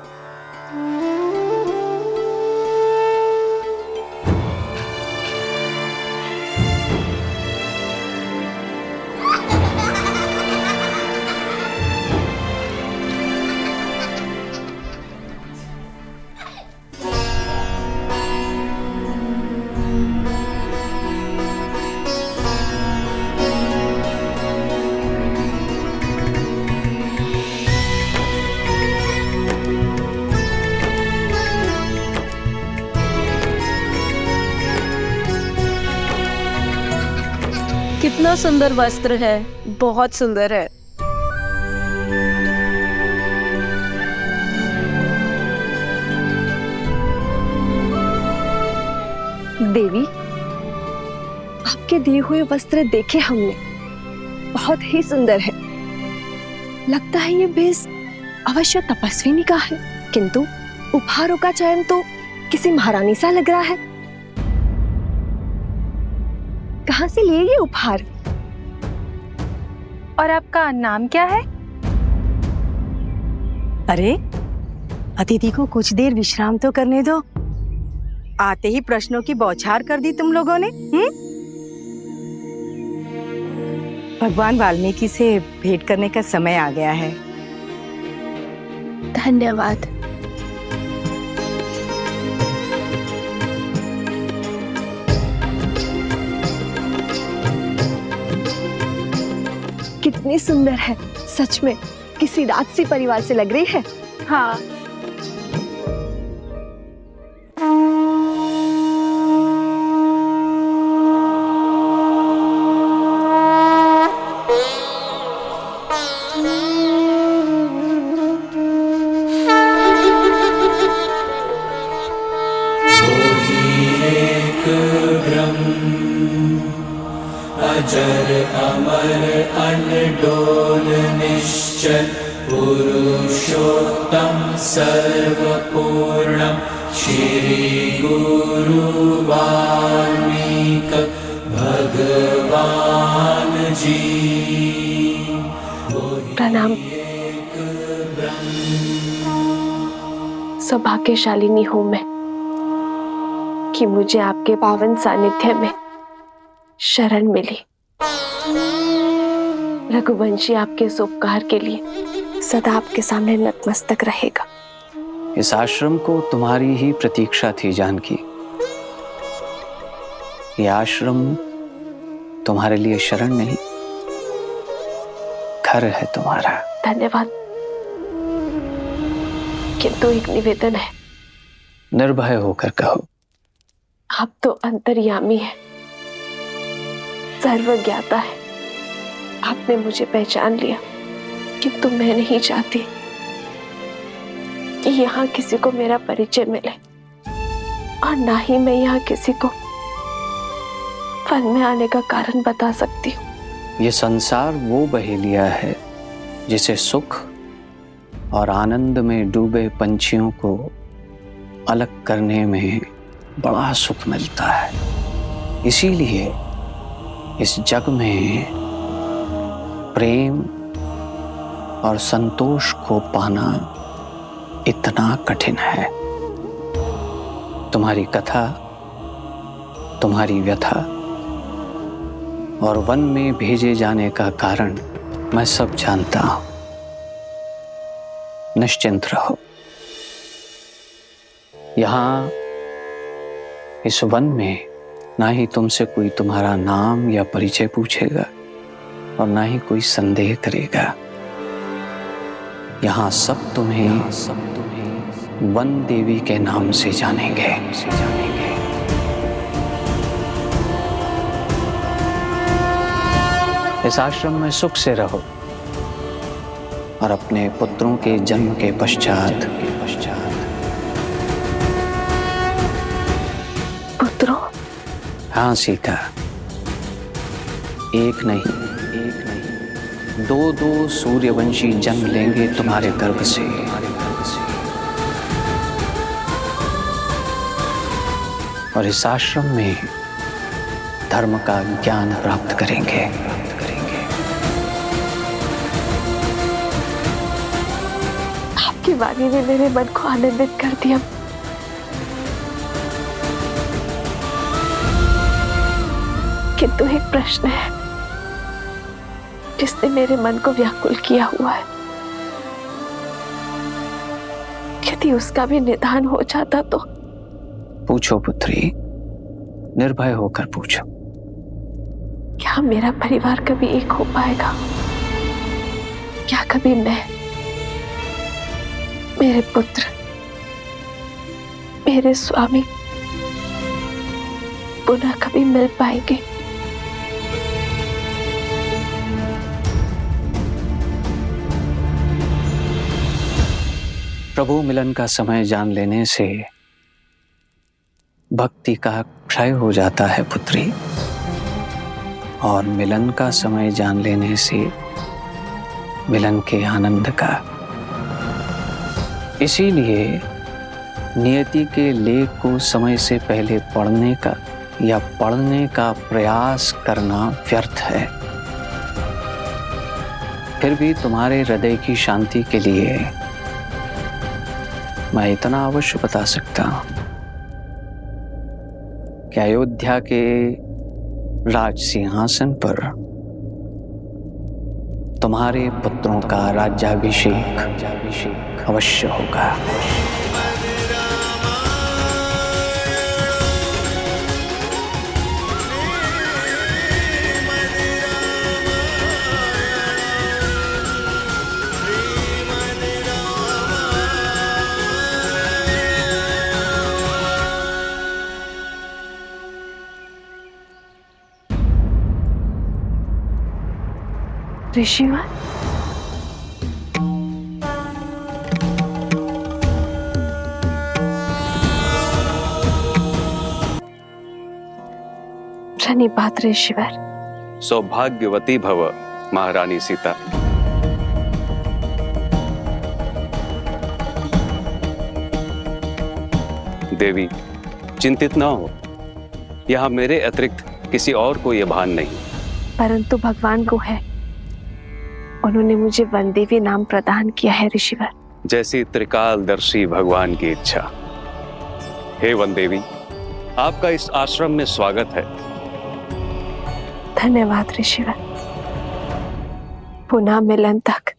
कितना सुंदर वस्त्र है, बहुत सुंदर है। देवी, आपके दिए हुए वस्त्र देखे हमने, बहुत ही सुंदर है। लगता है ये भेष अवश्य तपस्विनी का है, किंतु उपहारों का चयन तो किसी महारानी सा लग रहा है। कहाँ से लिए ये उपहार? और आपका नाम क्या है? अरे, अतिथि को कुछ देर विश्राम तो करने दो। आते ही प्रश्नों की बौछार कर दी तुम लोगों ने। भगवान वाल्मीकि से भेंट करने का समय आ गया है। धन्यवाद। कितनी सुंदर है, सच में किसी राजसी परिवार से लग रही है। हाँ, अजर अमर अनडोल निश्चल पुरुषोत्तम सर्वपूर्णम श्री गुरु वाल्मीकि भगवान जी। प्रणाम। सौभाग्यशालिनी हूं मैं कि मुझे आपके पावन सानिध्य में शरण मिली। रघुवंशी आपके इस उपकार के लिए सदा आपके सामने नतमस्तक रहेगा। इस आश्रम को तुम्हारी ही प्रतीक्षा थी जानकी। ये आश्रम तुम्हारे लिए शरण नहीं, घर है तुम्हारा। धन्यवाद, किंतु एक निवेदन है। निर्भय होकर कहो। आप तो अंतर्यामी है, सर्वज्ञाता है। आपने मुझे पहचान लिया, किंतु मैं नहीं चाहती कि यहाँ किसी को मेरा परिचय मिले, और ना ही मैं यहाँ किसी को वन में आने का कारण बता सकती हूँ। ये संसार वो बहेलिया है जिसे सुख और आनंद में डूबे पंछियों को अलग करने में बड़ा सुख मिलता है। इसीलिए इस जग में प्रेम और संतोष को पाना इतना कठिन है। तुम्हारी कथा, तुम्हारी व्यथा और वन में भेजे जाने का कारण मैं सब जानता हूं। निश्चिंत रहो। यहां इस वन में ना ही तुमसे कोई तुम्हारा नाम या परिचय पूछेगा और ना ही कोई संदेह करेगा। यहां सब तुम्हें वन देवी के नाम से जानेंगे। इस आश्रम में सुख से रहो और अपने पुत्रों के जन्म के पश्चात पुत्रों? हाँ सीता, एक नहीं दो सूर्यवंशी जन्म लेंगे तुम्हारे गर्भ से। और इस आश्रम में धर्म का ज्ञान प्राप्त करेंगे। आपकी वाणी ने मेरे मन को आनंदित कर दिया। किंतु एक प्रश्न है जिसने मेरे मन को व्याकुल किया हुआ है। यदि उसका भी निदान हो जाता तो। पूछो पुत्री, निर्भय होकर पूछो। क्या मेरा परिवार कभी एक हो पाएगा? क्या कभी मैं, मेरे पुत्र, मेरे स्वामी पुनः कभी मिल पाएंगे? प्रभु मिलन का समय जान लेने से भक्ति का क्षय हो जाता है पुत्री, और मिलन का समय जान लेने से मिलन के आनंद का। इसीलिए नियति के लेख को समय से पहले पढ़ने का या पढ़ने का प्रयास करना व्यर्थ है। फिर भी तुम्हारे हृदय की शांति के लिए मैं इतना अवश्य बता सकता हूं कि अयोध्या के राज सिंहासन पर तुम्हारे पुत्रों का राज्याभिषेक अवश्य होगा। ऋषिवर, प्रणिपात ऋषिवर। सौभाग्यवती भव महारानी सीता। देवी, चिंतित न हो, यहाँ मेरे अतिरिक्त किसी और को यह भान नहीं। परंतु भगवान को है, उन्होंने मुझे वनदेवी नाम प्रदान किया है ऋषिवर। जैसी त्रिकालदर्शी भगवान की इच्छा। हे वनदेवी, आपका इस आश्रम में स्वागत है। धन्यवाद ऋषिवर। पुनः मिलन तक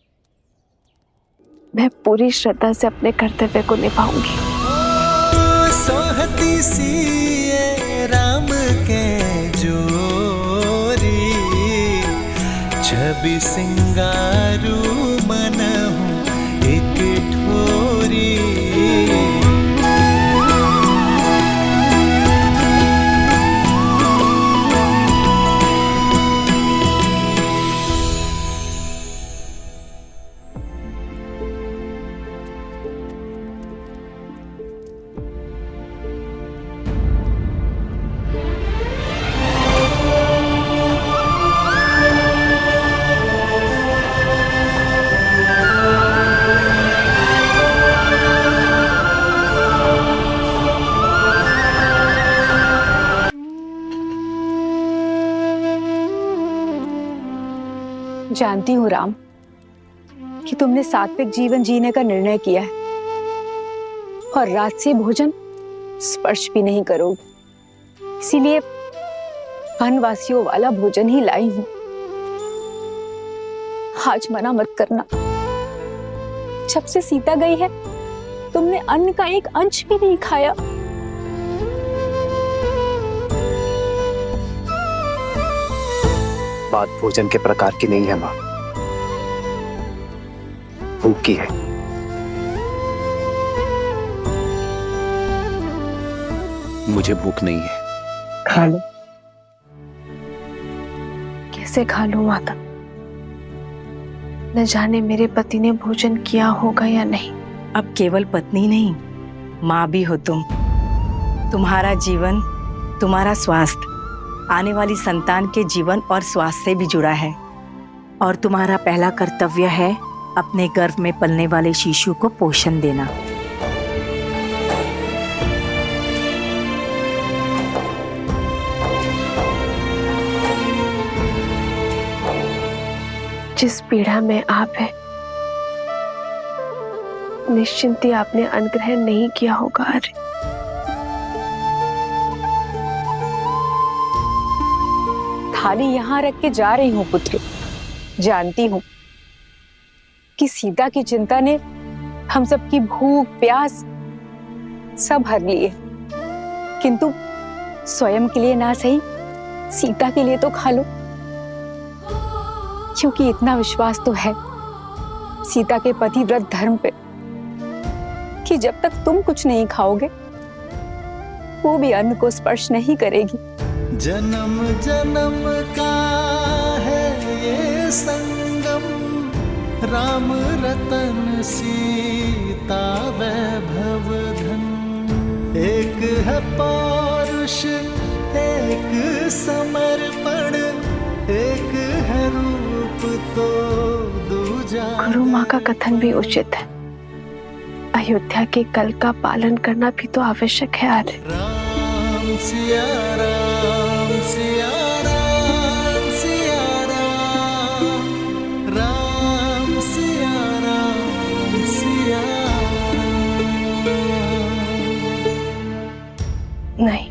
मैं पूरी श्रद्धा से अपने कर्तव्य को निभाऊंगी। सोहती सी ये राम के जोरी, छवि सिंगारू मन हूँ एक ठोरी। जानती हूँ राम कि तुमने सात्विक जीवन जीने का निर्णय किया है और राजसी भोजन स्पर्श भी नहीं करोगे, इसीलिए वनवासियों वाला भोजन ही लाई हूँ। आज मना मत करना। जब से सीता गई है तुमने अन्न का एक अंश भी नहीं खाया। बात भोजन के प्रकार की नहीं है माँ, भूख की है। मुझे भूख नहीं है। खा लो। कैसे खा लूं माता? न जाने मेरे पति ने भोजन किया होगा या नहीं। अब केवल पत्नी नहीं, माँ भी हो तुम। तुम्हारा जीवन, तुम्हारा स्वास्थ्य आने वाली संतान के जीवन और स्वास्थ्य से भी जुड़ा है, और तुम्हारा पहला कर्तव्य है अपने गर्भ में पलने वाले शिशु को पोषण देना। जिस पीड़ा में आप है, निश्चिंती आपने अनुग्रह नहीं किया होगा। अरे थाली यहाँ रख के जा रही हूँ पुत्र। जानती हूँ कि सीता की चिंता ने हम सबकी भूख प्यास सब हर लिए, किंतु स्वयं के लिए ना सही, सीता के लिए तो खा लो, क्योंकि इतना विश्वास तो है सीता के पतिव्रत धर्म पे कि जब तक तुम कुछ नहीं खाओगे वो भी अन्न को स्पर्श नहीं करेगी। जन्म जन्म का है ये संगम, राम रतन सीता वैभव धन। एक है पौरुष, एक समर्पण, एक है रूप तो दूजा। गुरु माँ का कथन भी उचित है, अयोध्या के कल का पालन करना भी तो आवश्यक है। अरे राम सिया राम सिया राम सिया राम, राम सिया राम सिया राम। नहीं,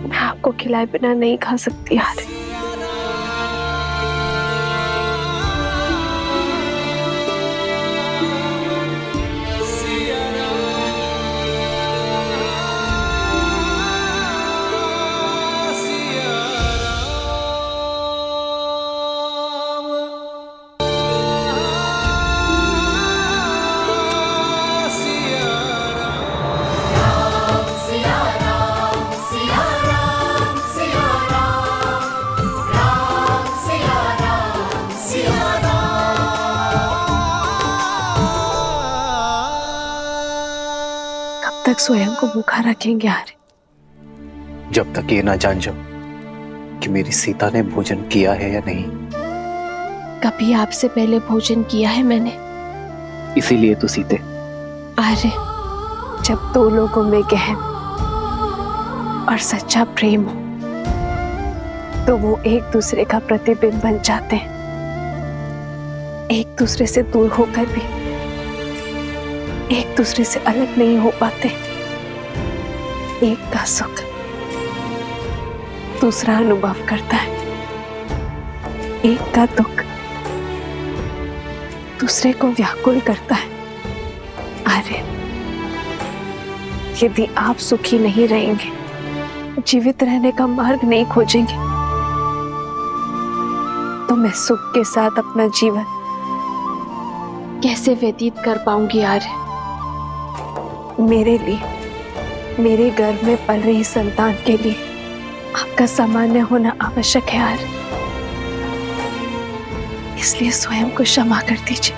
मैं आपको खिलाए बिना नहीं खा सकती। यार तक स्वयं को भूखा रखेंगे आर्य? जब तक ये ना जान जाओ कि मेरी सीता ने भोजन किया है या नहीं। कभी आपसे पहले भोजन किया है मैंने? इसीलिए तो सीते। आर्य, जब दो लोगों में गहन और सच्चा प्रेम हो तो वो एक दूसरे का प्रतिबिंब बन जाते हैं। एक दूसरे से दूर होकर भी एक दूसरे से अलग नहीं हो पाते। एक का सुख दूसरा अनुभव करता है, एक का दुख दूसरे को व्याकुल करता है। आर्य, यदि आप सुखी नहीं रहेंगे, जीवित रहने का मार्ग नहीं खोजेंगे, तो मैं सुख के साथ अपना जीवन कैसे व्यतीत कर पाऊंगी आर्य? मेरे लिए, मेरे गर्भ में पल रही संतान के लिए आपका सामान्य होना आवश्यक है आर्य। इसलिए स्वयं को क्षमा कर दीजिए।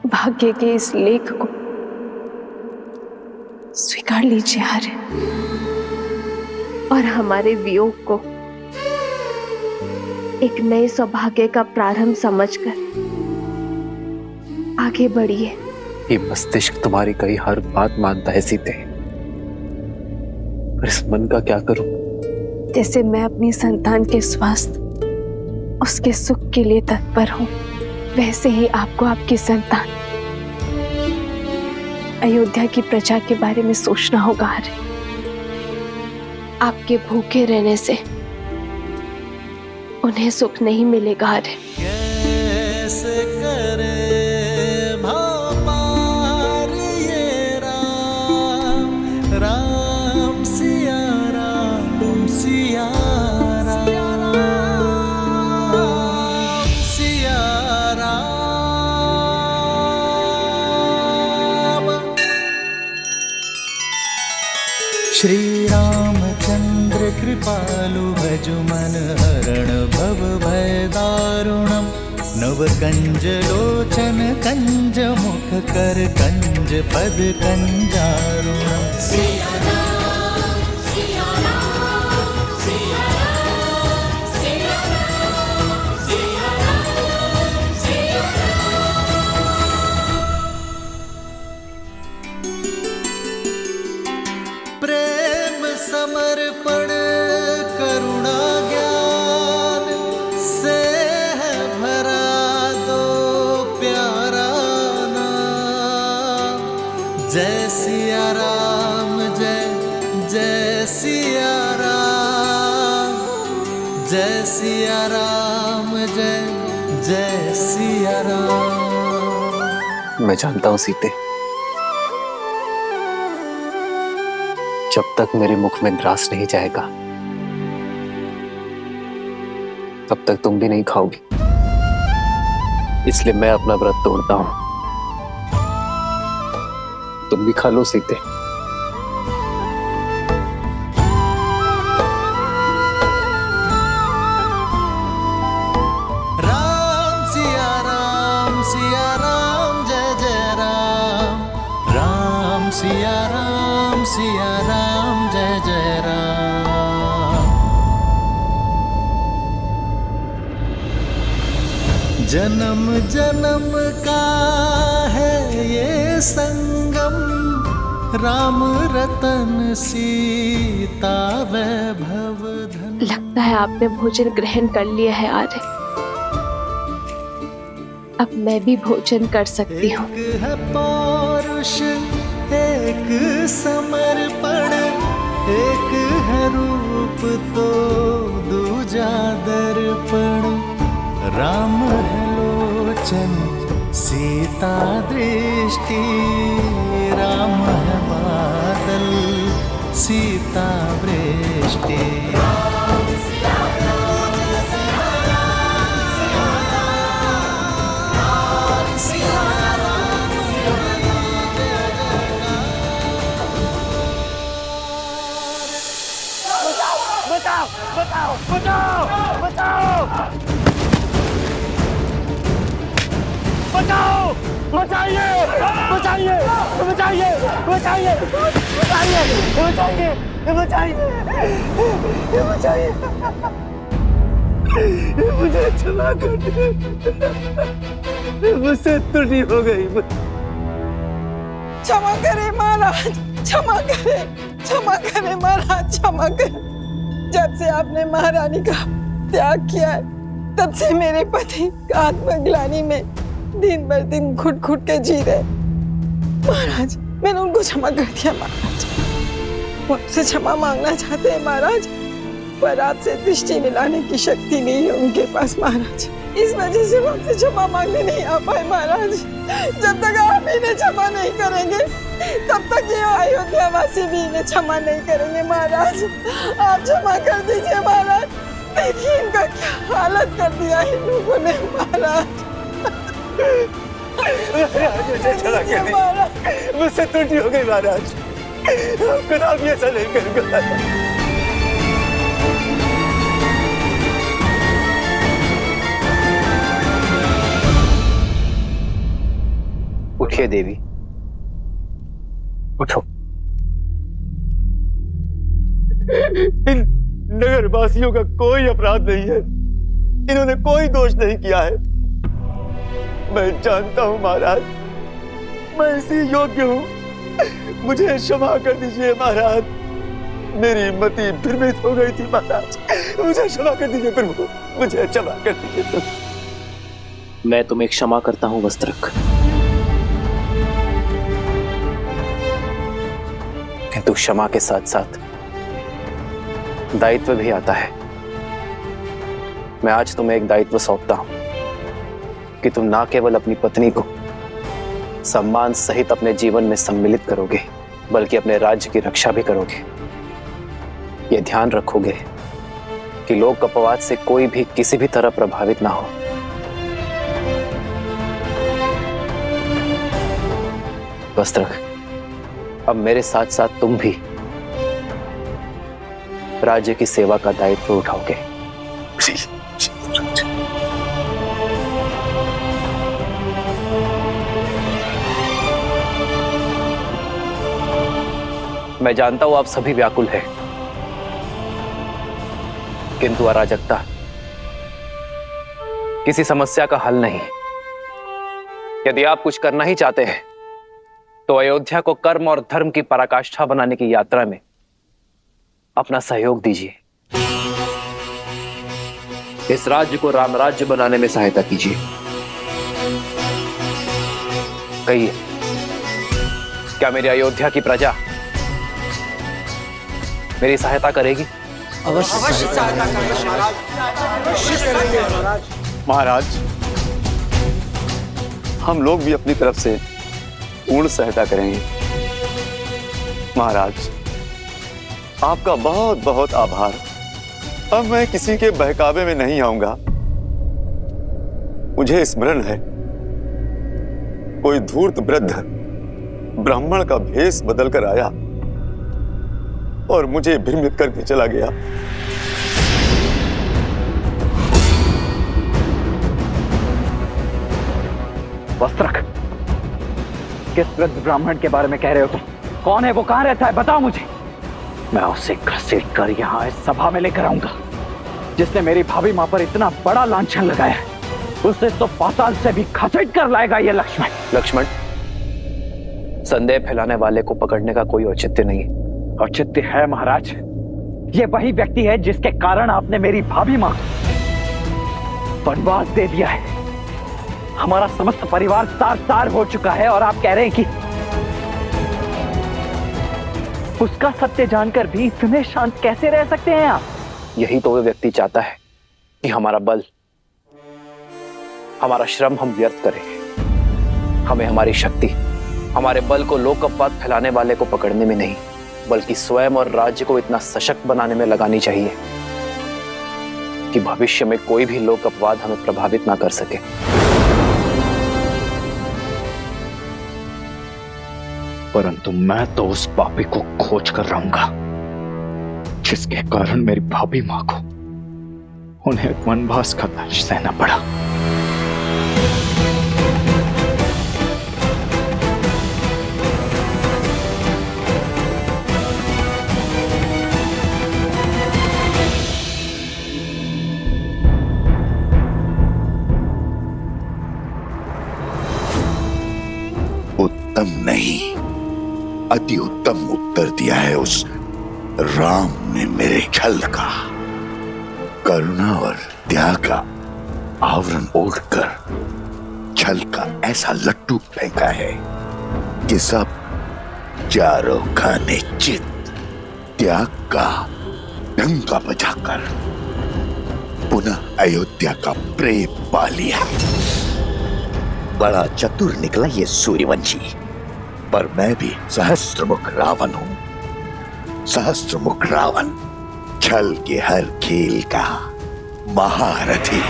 भाग्य के इस लेख को स्वीकार लीजिए आर्य, और हमारे वियोग को एक नए सौभाग्य का प्रारंभ समझकर आगे बढ़िए। ये मस्तिष्क तुम्हारी कही हर बात मानता है सीते, पर इस मन का क्या करूं? जैसे मैं अपनी संतान के स्वास्थ्य, उसके सुख के लिए तत्पर हूं, वैसे ही आपको आपकी संतान अयोध्या की प्रजा के बारे में सोचना होगा आर्य। आपके भूखे रहने से उन्हें सुख नहीं मिलेगा आर्य। कैसे करे भापार ये राम, राम सिया राम, सिया राम, सिया राम। श्री रामचंद्र कृपालु भजु मन हरण भव भय दारुणम, नव कंज लोचन कंज मुख कर कंज पद कंजारुणम। सिया राम, सिया राम, सिया राम, सिया राम, सिया राम, सिया राम। प्रेम समर्पण करुणा ज्ञान से है भरा दो प्यारा नाम। जय सिया राम, जय जय सिया राम, जय सिया राम, जय जय सिया राम। मैं जानता हूं सीते, जब तक मेरे मुख में ग्रास नहीं जाएगा तब तक तुम भी नहीं खाओगी। इसलिए मैं अपना व्रत तोड़ता हूं, तुम भी खा लो सीते। राम सिया राम, सिया राम, जय जय राम, राम सिया राम, सिया राम, जय जय राम। जन्म जन्म का है ये संगम, राम रतन सीता वैभव धन। लगता है आपने भोजन ग्रहण कर लिया है आर्य। अब मैं भी भोजन कर सकती हूँ। एक है पौरुष, एक समर्पण, एक है रूप तो दूजा दर्पण। राम है लोचन सीता दृष्टि, राम है बादल सीता वृष्टि। बचाओ, बचाओ, बचाओ, बचाओ, बचाओ, बचाइए बचाइए बचाइए बचाइए बचाइए बचाइए बचाइए मुझे क्षमा कर दे, मुझसे त्रुटि हो गई। क्षमा करे महाराज, क्षमा करे महाराज, क्षमा करे। जब से आपने महारानी का त्याग किया है, तब से मेरे पति आत्मग्लानि में दिन भर दिन घुट घुट के जी रहे। महाराज, मैंने उनको क्षमा कर दिया महाराज। वो आपसे क्षमा मांगना चाहते हैं महाराज, पर आपसे दृष्टि मिलाने की शक्ति नहीं है उनके पास महाराज। इस वजह से वो आपसे क्षमा मांगने नहीं आ पाए महाराज। जब तक आप इन्हें क्षमा नहीं करेंगे, तब तक ये अयोध्यावासी भी इन्हें क्षमा नहीं करेंगे महाराज। आप क्षमा कर दीजिए महाराज। देखिए इनका क्या हालत कर दिया इन लोगों ने महाराज। मुझे क्षमा कर दीजिए, मुझसे त्रुटि हो गई महाराज। कदापि ऐसा नहीं करूंगा। उठिए देवी, उठो। इन नगर वासियों का कोई अपराध नहीं है, इन्होंने कोई दोष नहीं किया है। मैं जानता हूं महाराज, मैं इसी योग्य हूं, मुझे क्षमा कर दीजिए महाराज। मेरी मति भ्रमित हो गई थी महाराज, मुझे क्षमा कर दीजिए प्रभु, मुझे क्षमा कर दीजिए प्रभु। मैं तुम्हें क्षमा करता हूं वस्त्रक, किंतु क्षमा के साथ साथ दायित्व भी आता है। मैं आज तुम्हें एक दायित्व सौंपता हूं कि तुम ना केवल अपनी पत्नी को सम्मान सहित अपने जीवन में सम्मिलित करोगे, बल्कि अपने राज्य की रक्षा भी करोगे। ये ध्यान रखोगे कि लोक अपवाद से कोई भी किसी भी तरह प्रभावित ना हो। वस्त्रक, अब मेरे साथ साथ तुम भी राज्य की सेवा का दायित्व उठाओगे। मैं जानता हूं आप सभी व्याकुल हैं, किंतु अराजकता किसी समस्या का हल नहीं। यदि आप कुछ करना ही चाहते हैं तो अयोध्या को कर्म और धर्म की पराकाष्ठा बनाने की यात्रा में अपना सहयोग दीजिए। इस राज्य को राम राज्य बनाने में सहायता कीजिए। कहिए, क्या मेरी अयोध्या की प्रजा मेरी सहायता करेगी? अवश्य महाराज, हम लोग भी अपनी तरफ से पूर्ण सहायता करेंगे। महाराज, आपका बहुत बहुत आभार। अब मैं किसी के बहकावे में नहीं आऊंगा। मुझे स्मरण है, कोई धूर्त वृद्ध ब्राह्मण का भेष बदलकर आया और मुझे भ्रमित करके चला गया। वस्त्रक, किस वृद्ध ब्राह्मण के बारे में कह रहे हो तुम? कौन है वो, कहां रहता है, बताओ मुझे। मैं उसे घसीट कर यहाँ इस सभा में लेकर आऊंगा। जिसने मेरी भाभी मां पर इतना बड़ा लांछन लगाया है, उसे तो पाताल से भी घसीट कर लाएगा ये लक्ष्मण। लक्ष्मण, संदेह फैलाने वाले को पकड़ने का कोई औचित्य नहीं है। औचित्य है महाराज। ये वही व्यक्ति है जिसके कारण आपने मेरी भाभी मां को वनवास दे दिया है। हमारा समस्त परिवार तार-तार हो चुका है और आप कह रहे हैं कि उसका सत्य जानकर भी इतने शांत कैसे रह सकते हैं आप? यही तो वो व्यक्ति चाहता है कि हमारा बल, हमारा श्रम हम व्यर्थ करें। हमें हमारी शक्ति, हमारे बल को लोक अपवाद फैलाने वाले को पकड़ने में नहीं, बल्कि स्वयं और राज्य को इतना सशक्त बनाने में लगानी चाहिए कि भविष्य में कोई भी लोक अपवाद हमें प्रभावित ना कर सके। परंतु मैं तो उस पापी को खोज कर रहूंगा जिसके कारण मेरी भाभी मां को उन्हें वनवास का दंश सहना पड़ा। उत्तम नहीं, अति उत्तम उत्तर दिया है उस राम ने मेरे छल का। करुणा और त्याग का आवरण ओढ़कर छल का ऐसा लट्टू फेंका है कि सब चारों खाने चित त्याग का ढंका बजाकर पुनः अयोध्या का प्रेम पा लिया। बड़ा चतुर निकला ये सूर्यवंशी, पर मैं भी सहस्त्रमुख रावण हूं। सहस्त्रमुख रावण, छल के हर खेल का महारथी।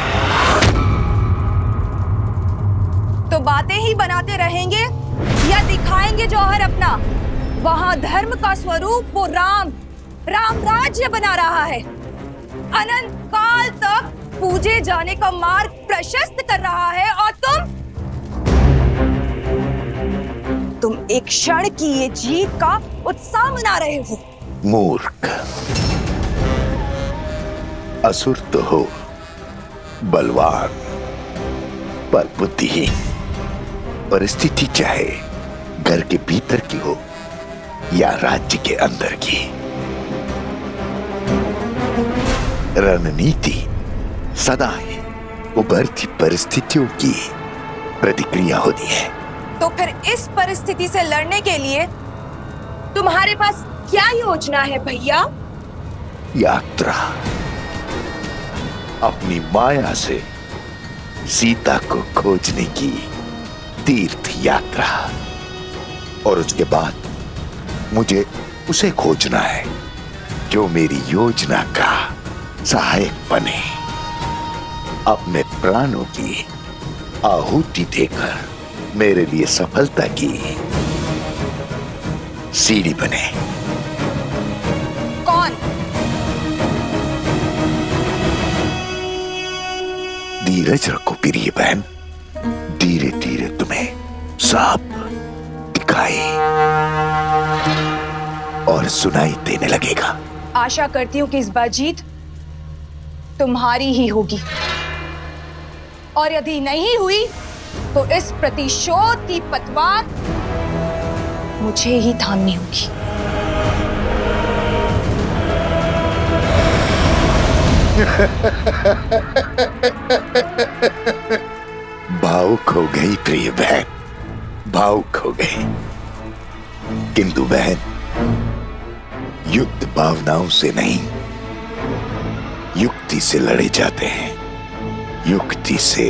तो बातें ही बनाते रहेंगे या दिखाएंगे जौहर अपना? वहां धर्म का स्वरूप वो राम राज्य बना रहा है, अनंत काल तक पूजे जाने का मार्ग प्रशस्त कर रहा है, और तुम एक क्षण की ये जीत का उत्साह मना रहे हो। मूर्ख, असुर तो हो, बलवान पर बुद्धिहीन। परिस्थिति चाहे घर के भीतर की हो या राज्य के अंदर की, रणनीति सदा ही उभरती परिस्थितियों की प्रतिक्रिया होती है। तो फिर इस परिस्थिति से लड़ने के लिए तुम्हारे पास क्या योजना है भैया? यात्रा, अपनी माया से सीता को खोजने की तीर्थ यात्रा, और उसके बाद मुझे उसे खोजना है जो मेरी योजना का सहायक बने, अपने प्राणों की आहुति देकर मेरे लिए सफलता की सीढ़ी बने। कौन? धीरज रखो प्रिय बहन, धीरे धीरे तुम्हें सब दिखाई और सुनाई देने लगेगा। आशा करती हूँ कि इस बार जीत तुम्हारी ही होगी, और यदि नहीं हुई तो इस प्रतिशोध की पतवार मुझे ही थामनी होगी। भावुक हो गई प्रिय बहन, भावुक हो गई। किंतु बहन, युद्ध भावनाओं से नहीं, युक्ति से लड़े जाते हैं। युक्ति से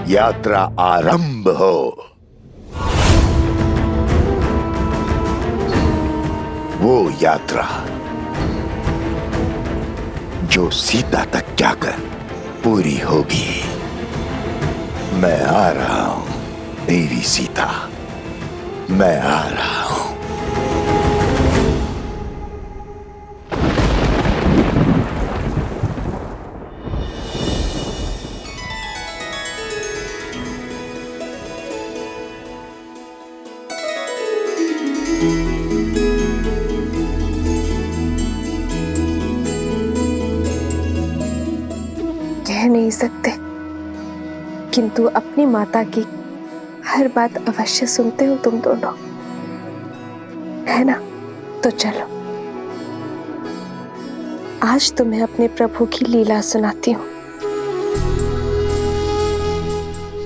यात्रा आरंभ हो। वो यात्रा जो सीता तक जाकर पूरी होगी। मैं आ रहा हूं देवी सीता, मैं आ रहा हूं। कह नहीं सकते, किंतु अपनी माता की हर बात अवश्य सुनते हो तुम दोनों, है ना? तो चलो, आज तुम्हें अपने प्रभु की लीला सुनाती हूँ।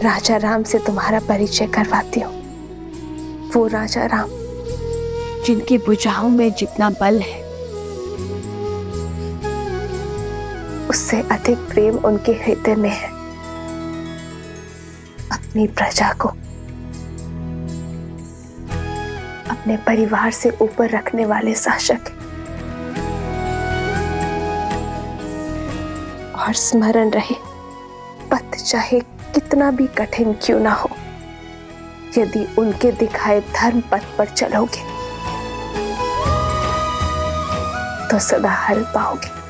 राजा राम से तुम्हारा परिचय करवाती हूँ। वो राजा राम जिनकी भुजाओं में जितना बल है, उससे अधिक प्रेम उनके हृदय में है। अपनी प्रजा को अपने परिवार से ऊपर रखने वाले शासक हैं। और स्मरण रहे, पथ चाहे कितना भी कठिन क्यों ना हो, यदि उनके दिखाए धर्म पथ पर चलोगे तो सदा हल पाओगे।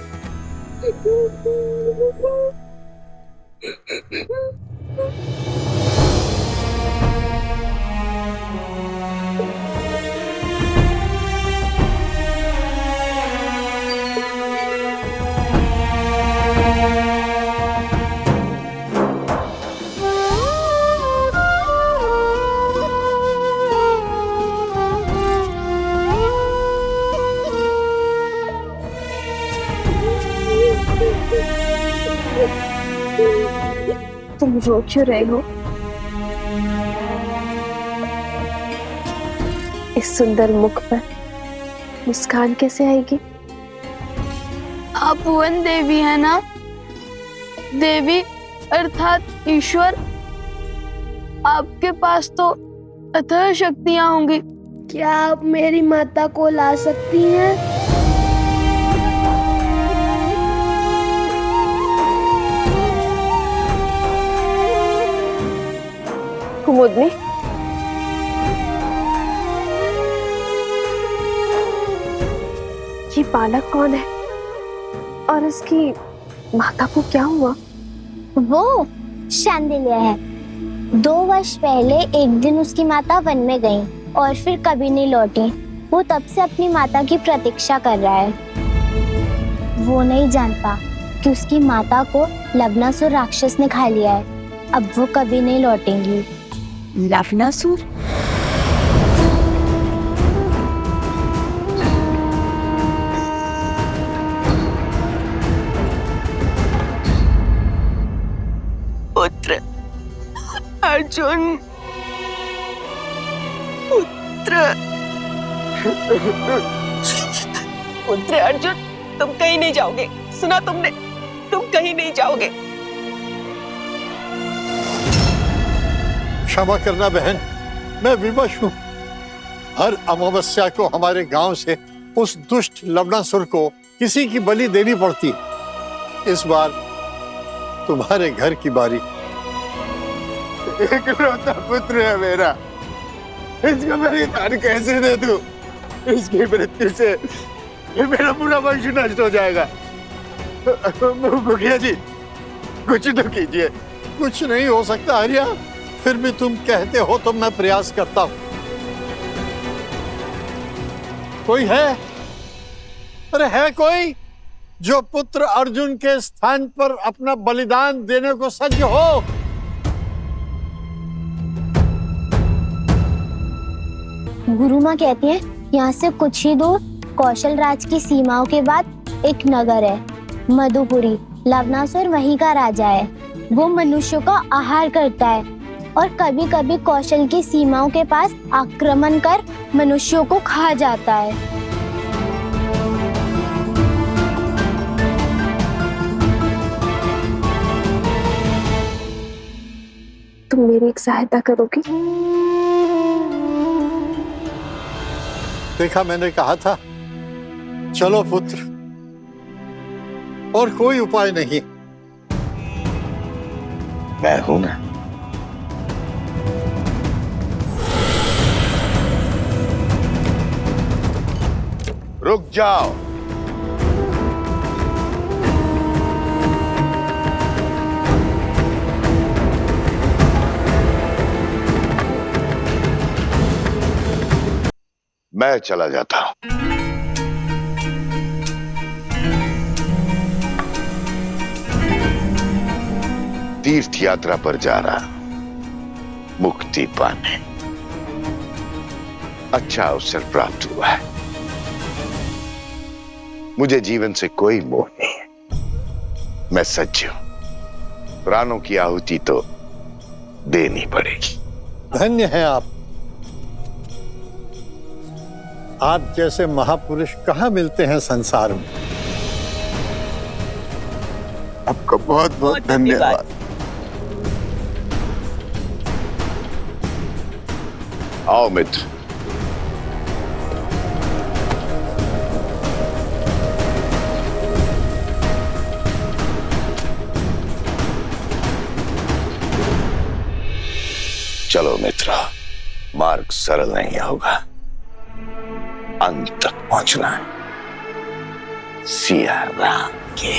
तुम रो क्यों रहे हो? इस सुंदर मुख पर मुस्कान कैसे आएगी? आप भुवन देवी है ना? देवी अर्थात ईश्वर। आपके पास तो अथाह शक्तियां होंगी। क्या आप मेरी माता को ला सकती हैं? कुमुदनी, ये बालक कौन है और इसकी माता को क्या हुआ? वो शांडिल्य है। 2 वर्ष पहले एक दिन उसकी माता वन में गई और फिर कभी नहीं लौटी। वो तब से अपनी माता की प्रतीक्षा कर रहा है। वो नहीं जानता कि उसकी माता को लवणासुर राक्षस ने खा लिया है। अब वो कभी नहीं लौटेंगी। लवणासुर? पुत्र अर्जुन, पुत्र अर्जुन, तुम कहीं नहीं जाओगे। सुना तुमने? तुम कहीं नहीं जाओगे। क्षमा करना बहन, मैं विवश हूँ। हर अमावस्या को हमारे गांव से उस दुष्ट लवणासुर को किसी की बलि देनी पड़ती। इस बार तुम्हारे घर की बारी। इकलौता पुत्र है मेरा, इसका बलिदान कैसे दे दूं? इसकी मृत्यु से ये मेरा पूरा वंश नष्ट हो जाएगा। मुखिया जी, कुछ तो कीजिए। कुछ नहीं हो सकता आर्या, फिर भी तुम कहते हो तो मैं प्रयास करता हूं। कोई है? अरे है कोई जो पुत्र अर्जुन के स्थान पर अपना बलिदान देने को सज्ज हो? गुरु माँ कहती है यहाँ से कुछ ही दूर कौशल राज की सीमाओं के बाद एक नगर है, मधुपुरी। लवणासुर वहीं का राजा है। वो मनुष्यों का आहार करता है और कभी कभी कौशल की सीमाओं के पास आक्रमण कर मनुष्यों को खा जाता है। तुम मेरी एक सहायता करोगी? देखा, मैंने कहा था। चलो पुत्र, और कोई उपाय नहीं। मैं हूं ना। रुक जाओ। मैं चला जाता हूं। तीर्थ यात्रा पर जा रहा, मुक्ति पाने। अच्छा अवसर प्राप्त हुआ है। मुझे जीवन से कोई मोह नहीं है। मैं सच्ची हूं। प्राणों की आहुति तो देनी पड़ेगी। धन्य हैं आप। आप जैसे महापुरुष कहाँ मिलते हैं संसार में। आपका बहुत बहुत धन्यवाद। आओ मित्र। चलो मित्रा, मार्ग सरल नहीं होगा, अंत तक पहुंचना है सिया राम के।